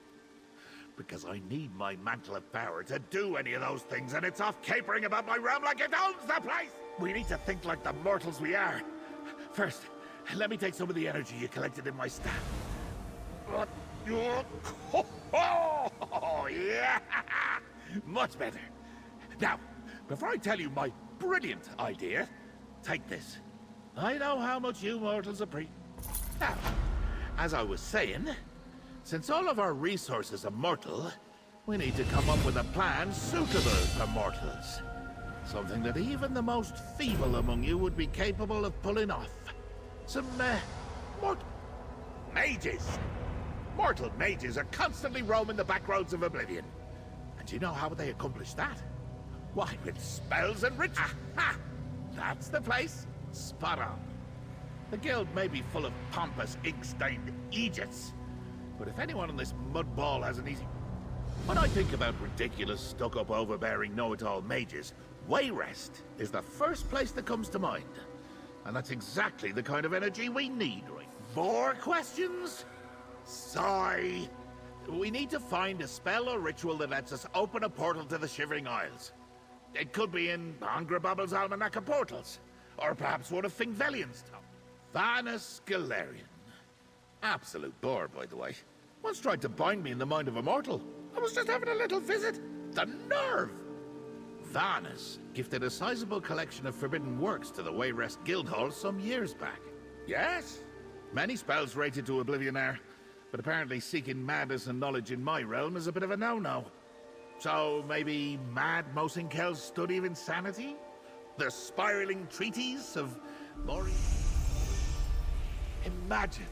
Because I need my mantle of power to do any of those things, and it's off capering about my realm like it owns the place! We need to think like the mortals we are. First, let me take some of the energy you collected in my staff. Oh, yeah! Much better. Now, before I tell you my brilliant idea, take this. I know how much you mortals appreciate. Now, as I was saying, since all of our resources are mortal, we need to come up with a plan suitable for mortals. Something that even the most feeble among you would be capable of pulling off. Some, mortal mages. Mortal mages are constantly roaming the back roads of oblivion. And do you know how they accomplish that? Why, with spells and rituals. Aha! That's the place. Spot on. The guild may be full of pompous, ink-stained Aegis, but if anyone on this mudball has an easy... When I think about ridiculous, stuck-up, overbearing, know-it-all mages, Wayrest is the first place that comes to mind. And that's exactly the kind of energy we need, right? More questions? Sigh. We need to find a spell or ritual that lets us open a portal to the Shivering Isles. It could be in Angrabobble's Almanac of Portals, or perhaps one of Fingvelian's top. Vanus Galarian. Absolute bore, by the way. Once tried to bind me in the mind of a mortal. I was just having a little visit. The nerve! Vanus gifted a sizable collection of forbidden works to the Wayrest Guildhall some years back. Yes, many spells rated to oblivion there, but apparently seeking madness and knowledge in my realm is a bit of a no-no. So maybe Mad Mosinkel's Study of Insanity? The spiraling treatise of Mori... Imagine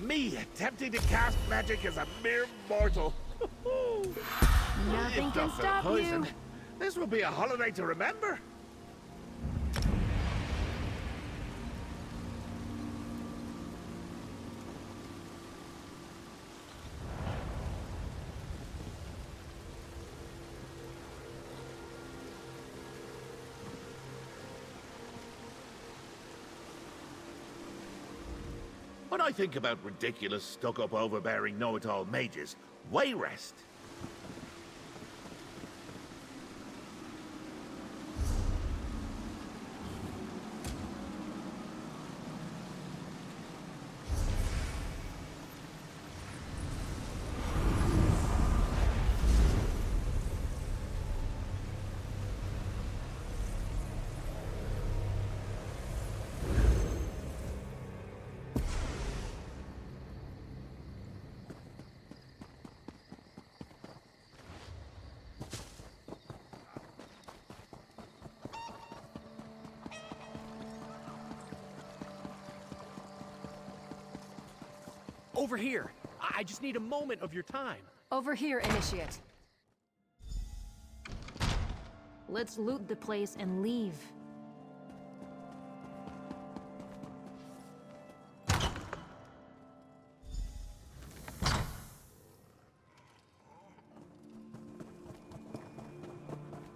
me attempting to cast magic as a mere mortal. Nothing can stop you. This will be a holiday to remember. When I think about ridiculous, stuck-up, overbearing, know-it-all mages, Wayrest. Over here. I just need a moment of your time. Over here, Initiate. Let's loot the place and leave.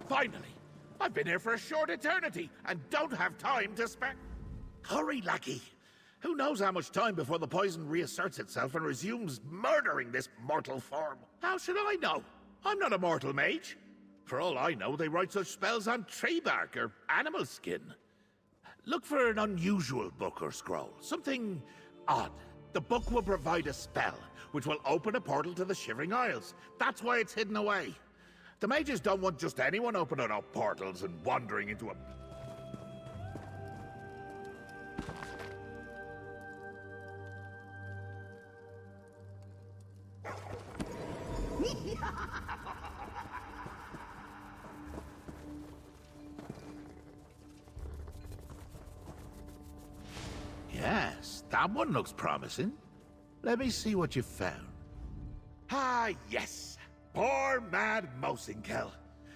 Finally! I've been here for a short eternity and don't have time to spare. Hurry, lackey! Who knows how much time before the poison reasserts itself and resumes murdering this mortal form? How should I know? I'm not a mortal mage. For all I know, they write such spells on tree bark or animal skin. Look for an unusual book or scroll, something odd. The book will provide a spell, which will open a portal to the Shivering Isles. That's why it's hidden away. The mages don't want just anyone opening up portals and wandering into a... Yes, that one looks promising. Let me see what you found. Ah, yes. Poor mad Mosinkel.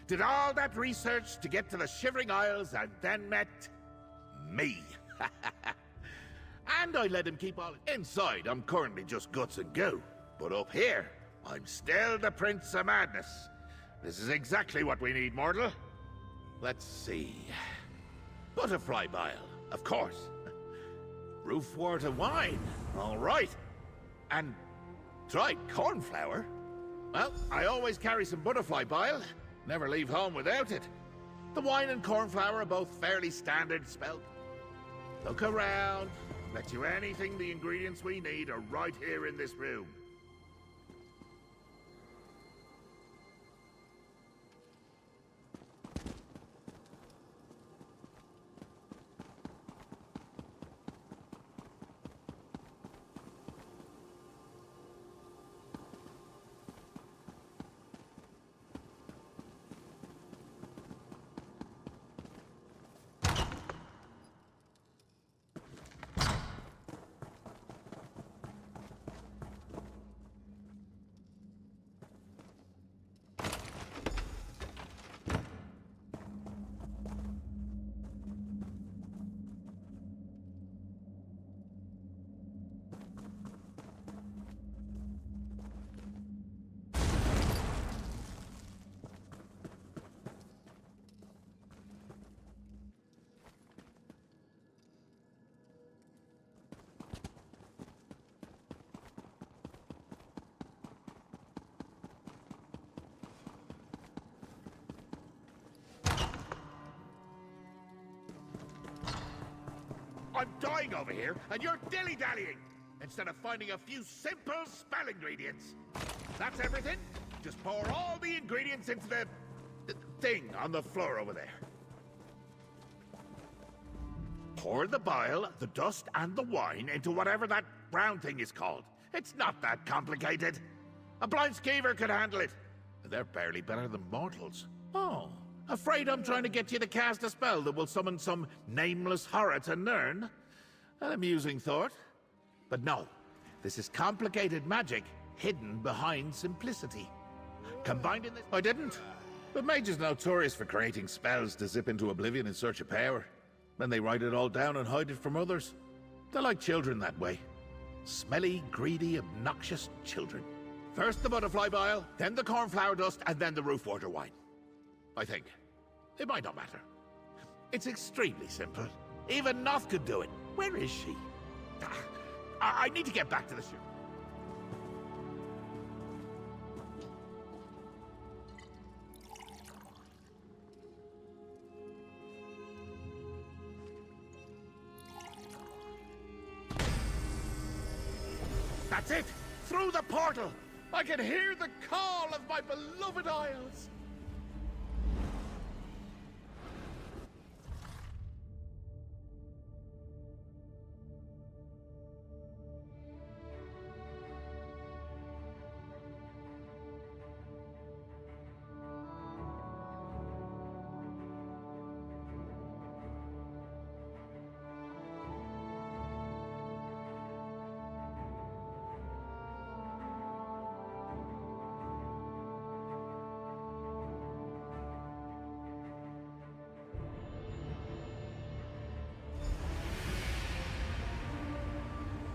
Did all that research to get to the Shivering Isles and then met... me. And I let him keep all... Inside, I'm currently just guts and goo. But up here, I'm still the Prince of Madness. This is exactly what we need, mortal. Let's see... Butterfly bile, of course. Roof water wine, all right. And dried cornflower? Well, I always carry some butterfly bile. Never leave home without it. The wine and cornflower are both fairly standard spelled. Look around. Bet you anything the ingredients we need are right here in this room. I'm dying over here, and you're dilly-dallying, instead of finding a few simple spell ingredients. That's everything? Just pour all the ingredients into the thing on the floor over there. Pour the bile, the dust, and the wine into whatever that brown thing is called. It's not that complicated. A blind skeever could handle it. They're barely better than mortals. Oh. Afraid I'm trying to get you to cast a spell that will summon some nameless horror to Nirn? An amusing thought. But no, this is complicated magic hidden behind simplicity. Combined in this... I didn't. But mages are notorious for creating spells to zip into oblivion in search of power. Then they write it all down and hide it from others. They're like children that way. Smelly, greedy, obnoxious children. First the butterfly bile, then the cornflower dust, and then the roof water wine. I think. It might not matter. It's extremely simple. Even Noth could do it. Where is she? I need to get back to the ship. That's it! Through the portal! I can hear the call of my beloved isles!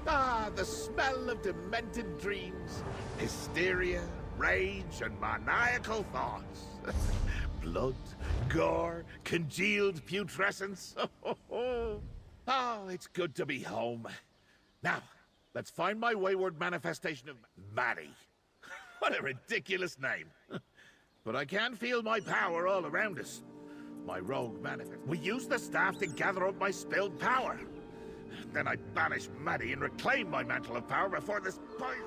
Ah, the smell of demented dreams, hysteria, rage, and maniacal thoughts. Blood, gore, congealed putrescence. Oh, it's good to be home. Now, let's find my wayward manifestation of Maddie. What a ridiculous name. But I can feel my power all around us. My rogue manifest. We use the staff to gather up my spilled power. Then I banish Maddie and reclaim my mantle of power before this poison.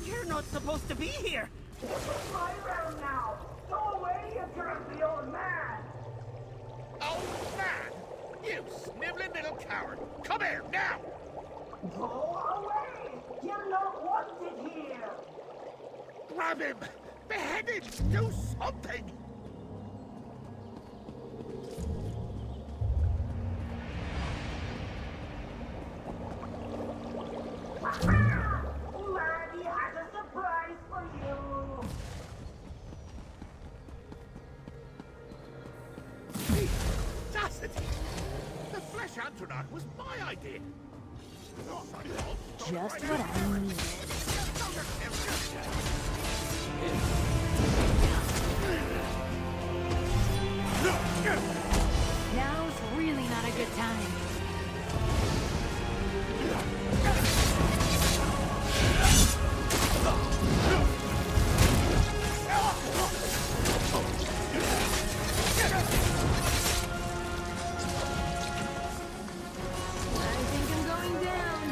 You're not supposed to be here! This is my round now! Go away, you grumpy old man! Old man? You sniveling little coward! Come here, now! Go away! You're not wanted here! Grab him! Behead him! Do something! The audacity! The flesh Antonarch was my idea. Just what I needed. Now's really not a good time. I think I'm going down.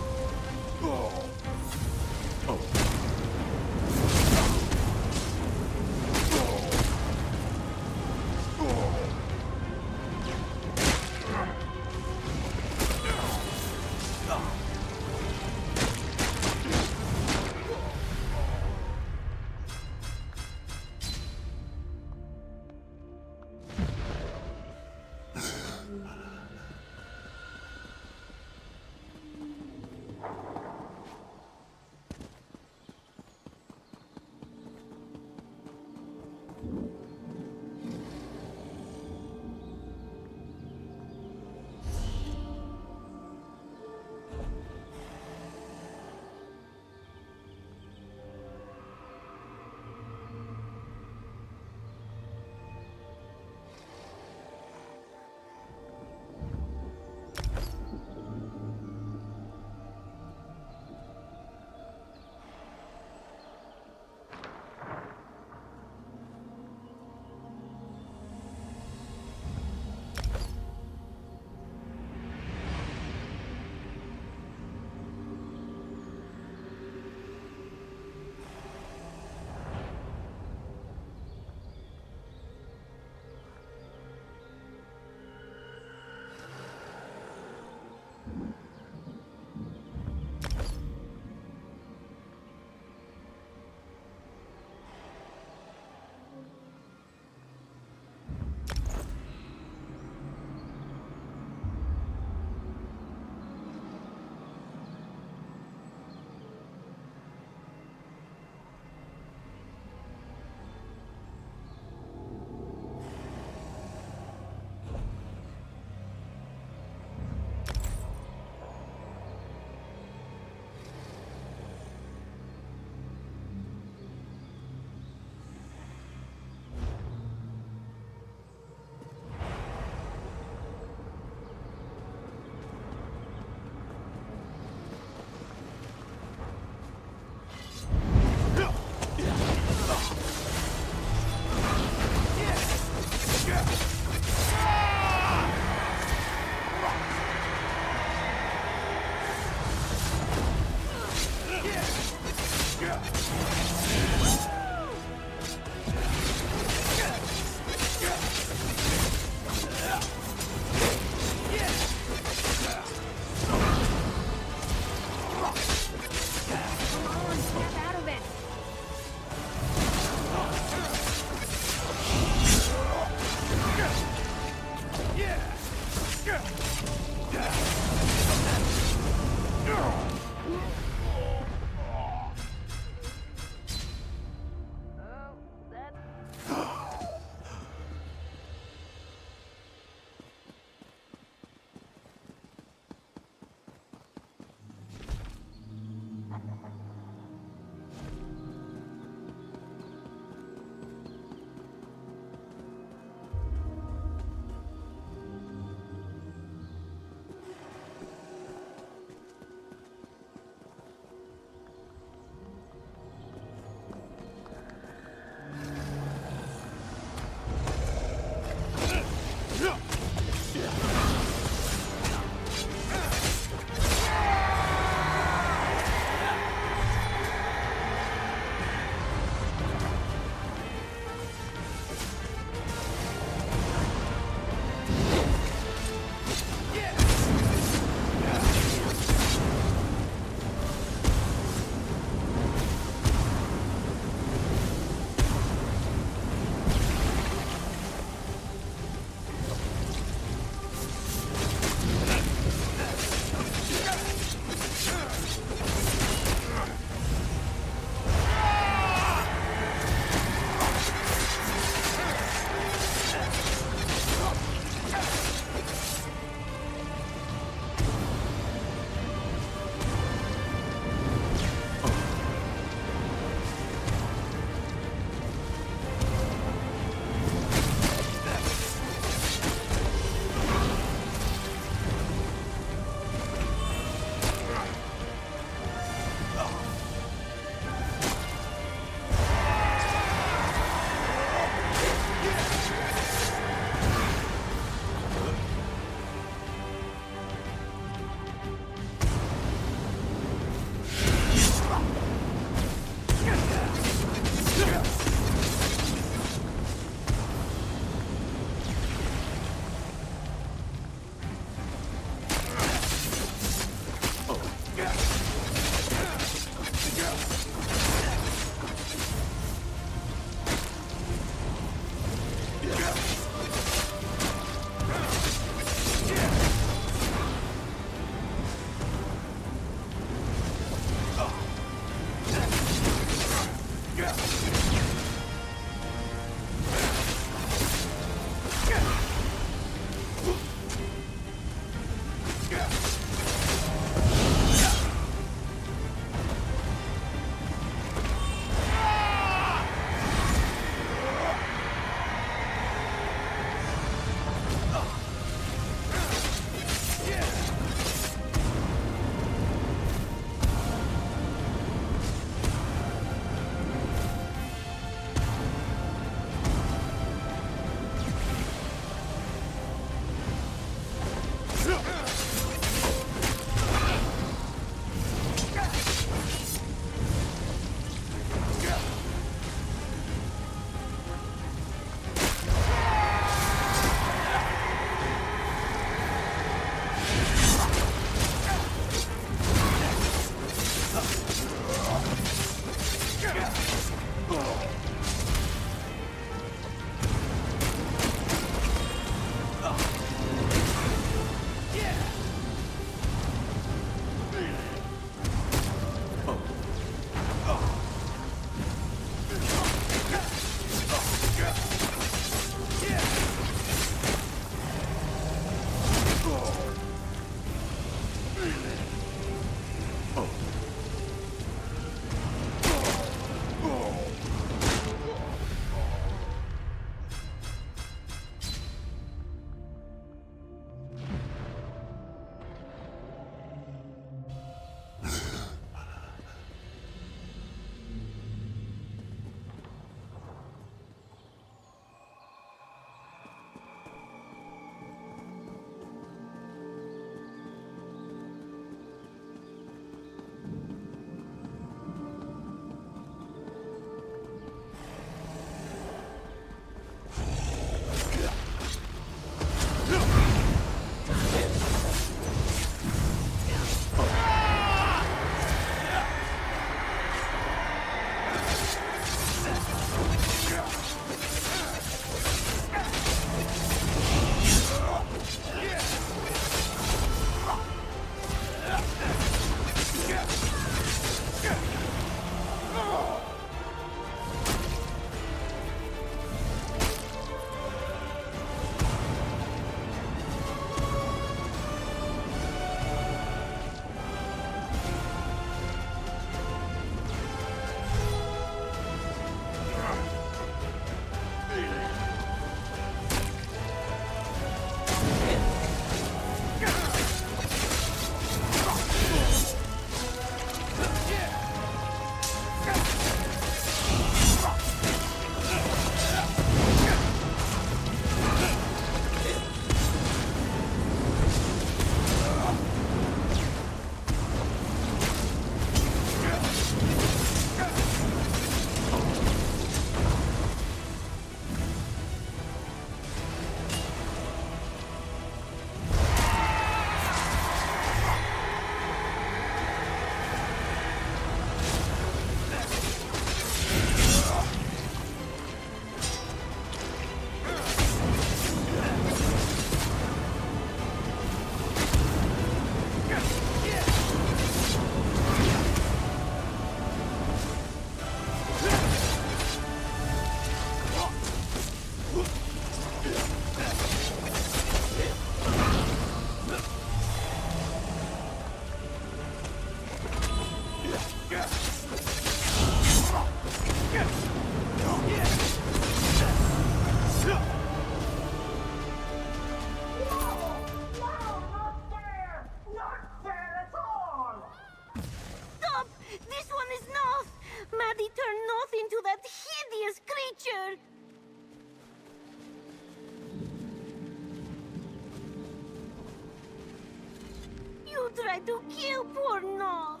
tried to kill poor Noth.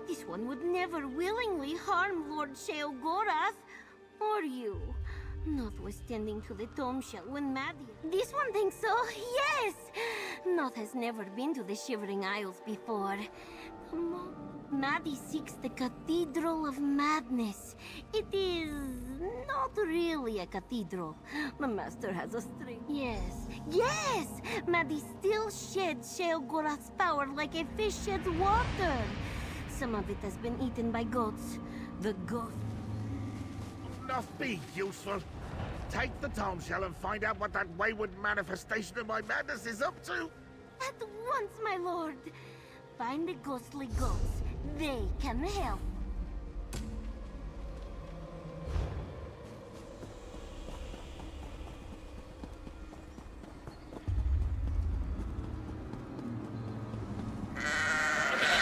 This one would never willingly harm Lord Sheogorath, or you. Noth was tending to the tomb shell when Maddie... This one thinks so, yes! Noth has never been to the Shivering Isles before. Come on. Maddie seeks the Cathedral of Madness. It is not really a cathedral. The Master has a string. Yes! Maddie still sheds Sheogorata's power like a fish sheds water. Some of it has been eaten by goats. The goat. Must be useful. Take the tome shell and find out what that wayward manifestation of my madness is up to. At once, my lord. Find the ghostly goats. They can help.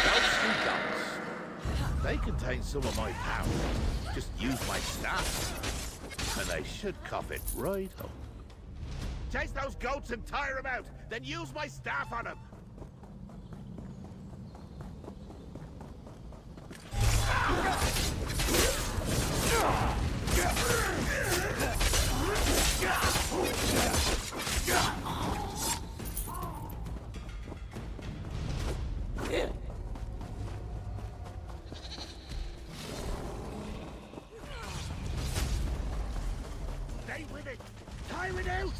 Ghostly goats. They contain some of my power. Just use my staff, and they should cough it right up. Chase those goats and tire them out, then use my staff on them. Stay with it! Tire it out!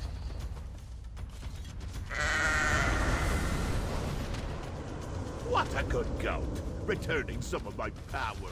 What a good goat! Returning some of my power.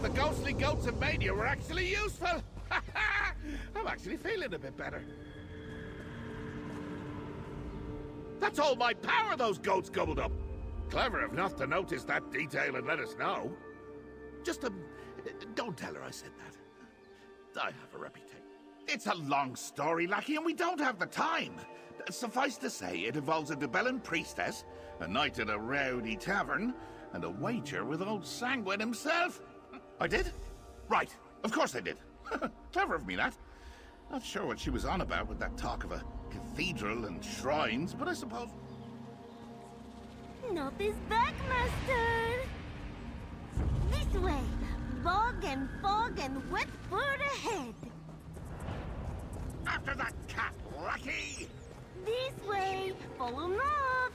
The ghostly goats of Mania were actually useful! I'm actually feeling a bit better. That's all my power those goats gobbled up! Clever enough to notice that detail and let us know. Just, don't tell her I said that. I have a reputation. It's a long story, Lackey, and we don't have the time. Suffice to say, it involves a Debellan priestess, a night at a rowdy tavern, and a wager with old Sanguine himself. I did? Right. Of course I did. Clever of me, that. Not sure what she was on about with that talk of a cathedral and shrines, but I suppose... Not this back, Master! This way! Bog and fog and wet bird ahead! After that cat, Lackey! This way! Follow north!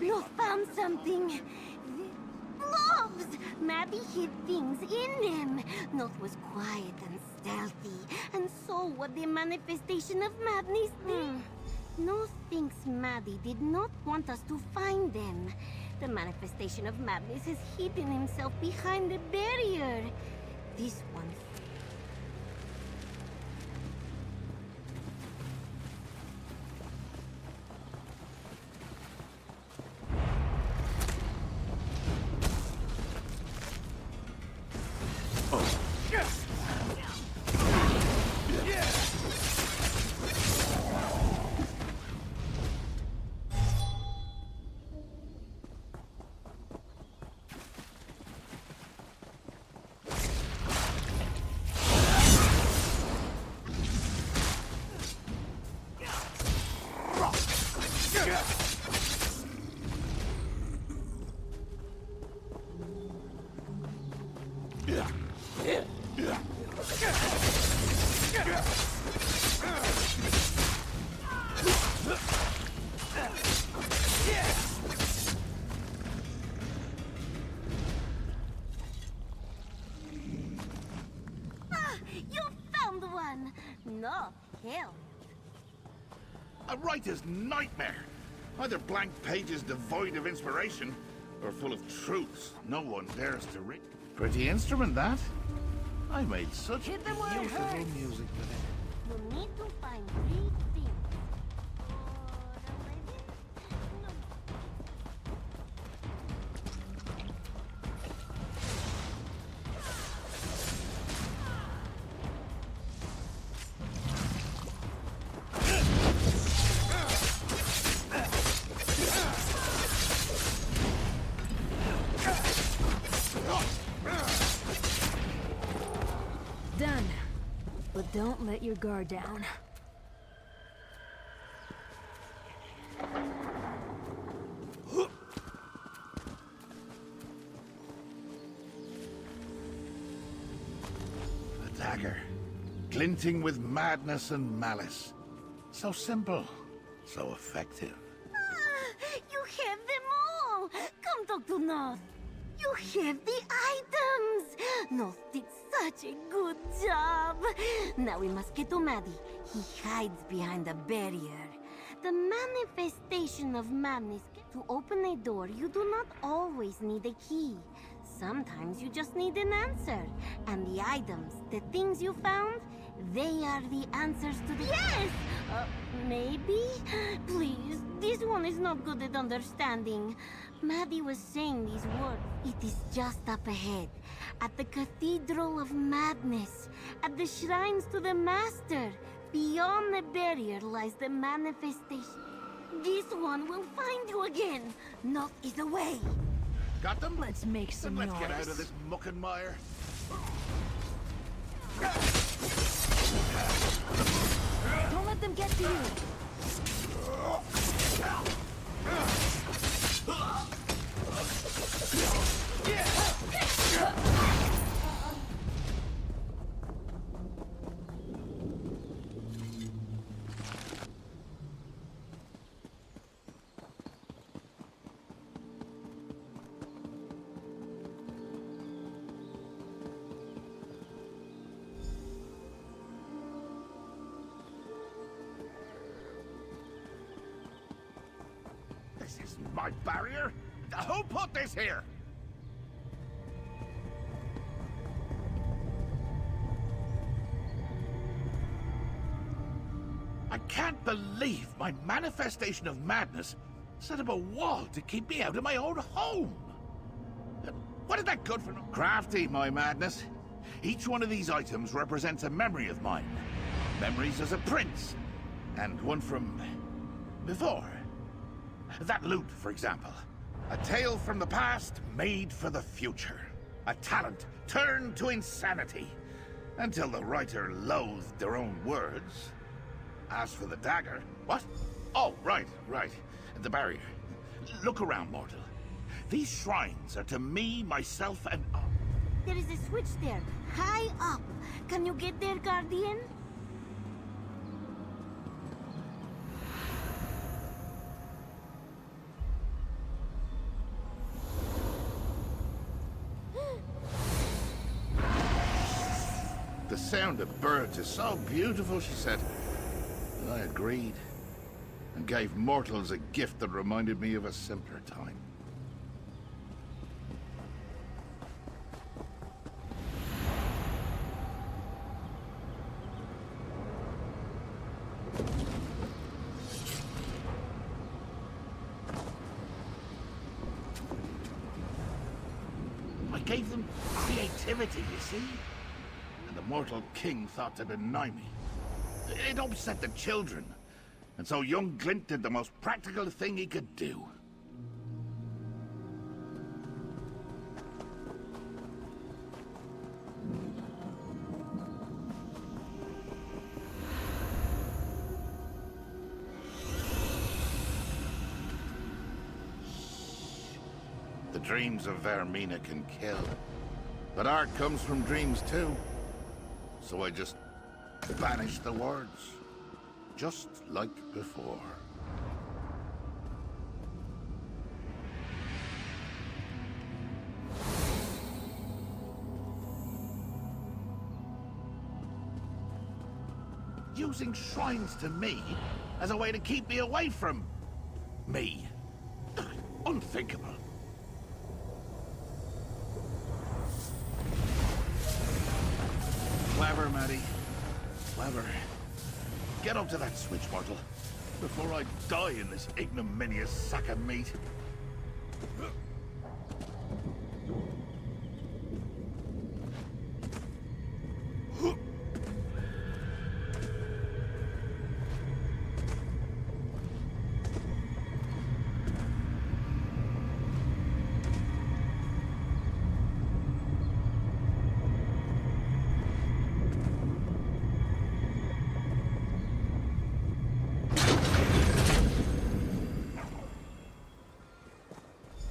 Look, found something. Gloves! Maddie hid things in them. North was quiet and stealthy, and so what the manifestation of madness did. North thinks Maddie did not want us to find them. The manifestation of madness has hidden himself behind the barrier. This one. hell. A writer's nightmare. Either blank pages devoid of inspiration, or full of truths no one dares to read. Pretty instrument, that. I made such beautiful music with it. You need to find 3 things. Done. But don't let your guard down. A dagger, glinting with madness and malice. So simple, so effective. You have them all! Come talk to North. You have the items! North did such a good job. Now we must get to Maddie. He hides behind a barrier. The manifestation of madness. To open a door, you do not always need a key. Sometimes you just need an answer. And the items, the things you found, they are the answers to the... Yes! Maybe? Please, this one is not good at understanding. Maddie was saying these words. It is just up ahead, at the Cathedral of Madness, at the shrines to the Master. Beyond the barrier lies the manifestation. This one will find you again. North is the way. Got them? Let's make some Then noise. let's get out of this muck and mire. Don't let them get to you. This isn't my barrier. Who put this here? I can't believe my manifestation of madness set up a wall to keep me out of my own home. What is that good for? Crafty, my madness. Each one of these items represents a memory of mine. Memories as a prince, and one from before. That loot, for example. A tale from the past made for the future. A talent turned to insanity. Until the writer loathed their own words. As for the dagger... What? Oh, right. The barrier. Look around, mortal. These shrines are to me, myself, and... There is a switch there, high up. Can you get there, Guardian? The sound of birds is so beautiful, she said. And I agreed. And gave mortals a gift that reminded me of a simpler time. I gave them creativity, you see? And the mortal king thought to deny me. It upset the children. And so young Glint did the most practical thing he could do. The dreams of Vermina can kill. But art comes from dreams too. So I just banished the words. Just like before. You using shrines to me as a way to keep me away from me. Unthinkable. Clever, Maddie. Clever. Get up to that switch, mortal, before I die in this ignominious sack of meat.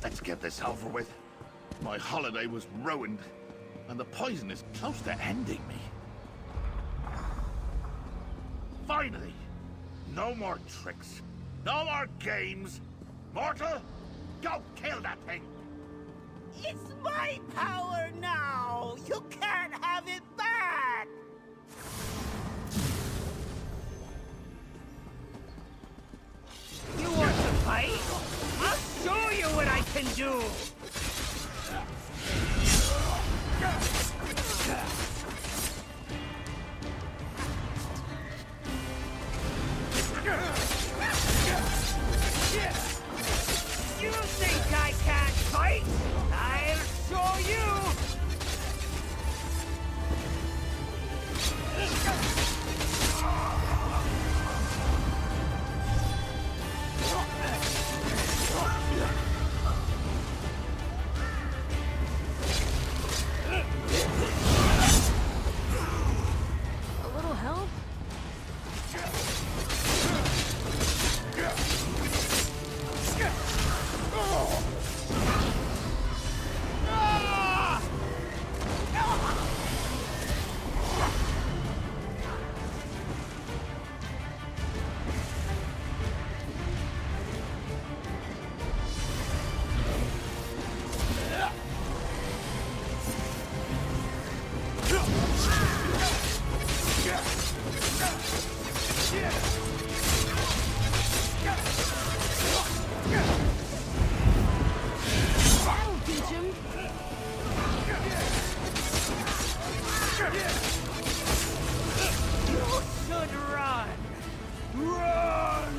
Let's get this over with. My holiday was ruined, and the poison is close to ending me. Finally! No more tricks. No more games. Mortal, go kill that thing! It's my power now! You can't have it back! You want to fight? I'll show you what I can do! You think I can't fight? I'll show you! A little help? That'll teach him. You should run. Run!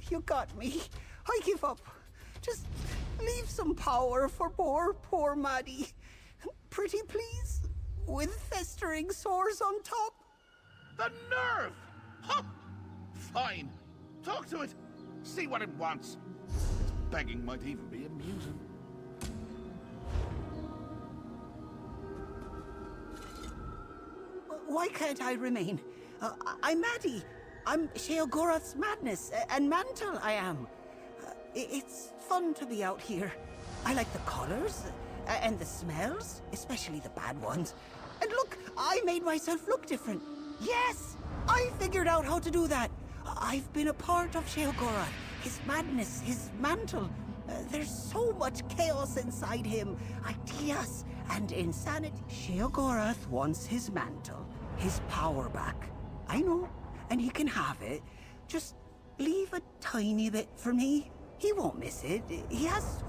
You got me. I give up. Just leave some power for poor Maddie. Pretty please? With festering sores on top? The nerve! Huh! Fine. Talk to it. See what it wants. Its begging might even be amusing. Why can't I remain? I'm Maddie. I'm Sheogorath's madness and mantle, I am. It's fun to be out here. I like the colors and the smells, especially the bad ones. And look, I made myself look different. Yes, I figured out how to do that. I've been a part of Sheogorath, his madness, his mantle. There's so much chaos inside him, ideas and insanity. Sheogorath wants his mantle, his power back. I know. And he can have it. Just leave a tiny bit for me. He won't miss it. He has...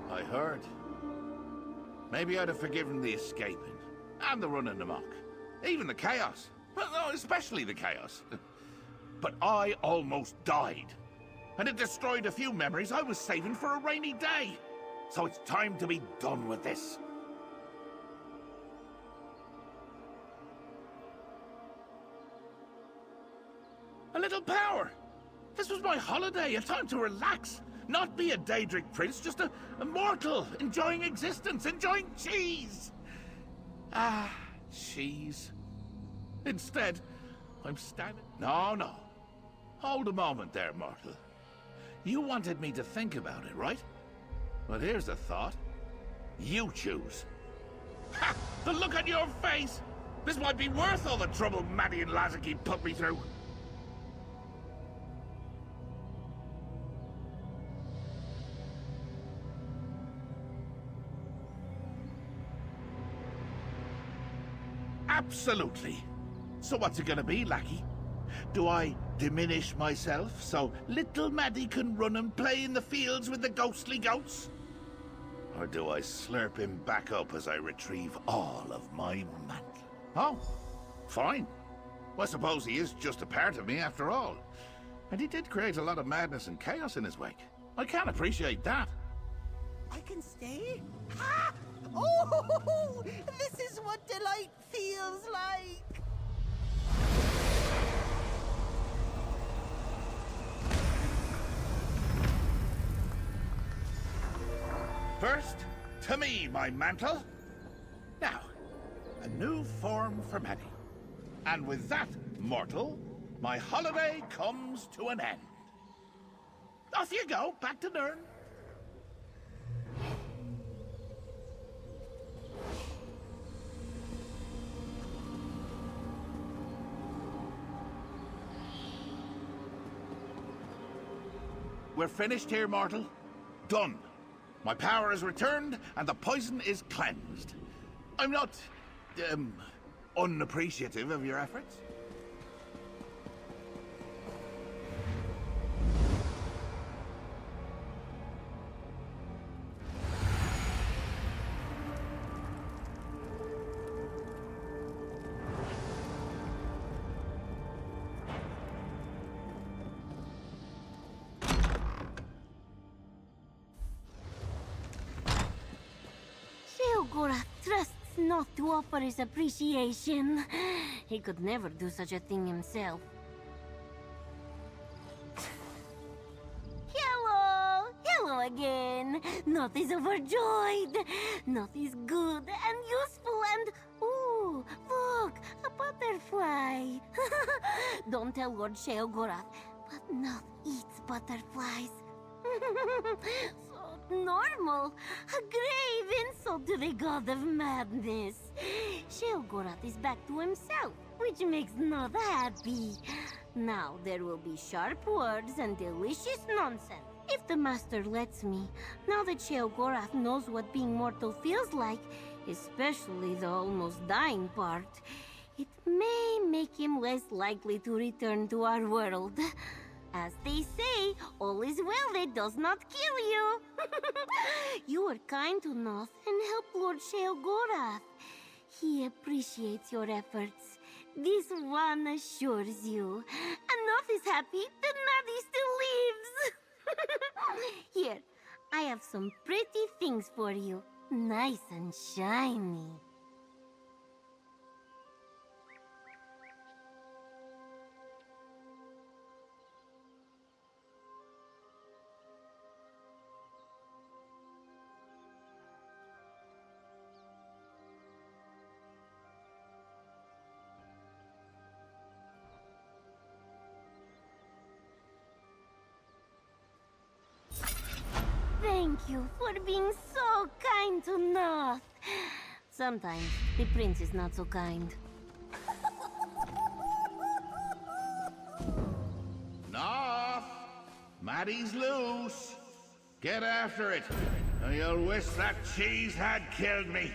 I heard. Maybe I'd have forgiven the escaping. And the running amok. Even the chaos. Well, no, especially the chaos. But I almost died. And it destroyed a few memories I was saving for a rainy day. So it's time to be done with this. A little power. This was my holiday, a time to relax. Not be a Daedric prince, just a mortal, enjoying existence, enjoying cheese. Ah, cheese. Instead, I'm standing... No. Hold a moment there, mortal. You wanted me to think about it, right? Well, here's the thought. You choose. Ha! The look on your face! This might be worth all the trouble Maddie and Lazarky put me through. Absolutely. So what's it gonna be, lackey? Do I diminish myself so little Maddie can run and play in the fields with the ghostly goats? Or do I slurp him back up as I retrieve all of my mantle? Oh, fine. Well, I suppose he is just a part of me after all. And he did create a lot of madness and chaos in his wake. I can appreciate that. I can stay? Ha! Oh, this is what delight feels like. First, to me, my mantle. Now, a new form for Maddie. And with that, mortal, my holiday comes to an end. Off you go, back to Nirn. We're finished here, mortal. Done. My power is returned, and the poison is cleansed. I'm not, unappreciative of your efforts. Shogora trusts not to offer his appreciation. He could never do such a thing himself. Hello again. Noth is overjoyed. Noth is good and useful and... Ooh, look, a butterfly. Don't tell Lord Sheogora, but Noth eats butterflies. So normal. A grave insult to the god of madness. Sheogorat is back to himself, which makes Noth happy. Now there will be sharp words and delicious nonsense. If the master lets me, now that Sheogorath knows what being mortal feels like, especially the almost dying part, it may make him less likely to return to our world. As they say, all is well that does not kill you. You were kind to Noth and helped Lord Sheogorath. He appreciates your efforts. This one assures you. And Noth is happy that Maddie still lives. Here, I have some pretty things for you. Nice and shiny. Thank you for being so kind to Noth. Sometimes the prince is not so kind. Noth! Maddie's loose. Get after it, or you'll wish that cheese had killed me.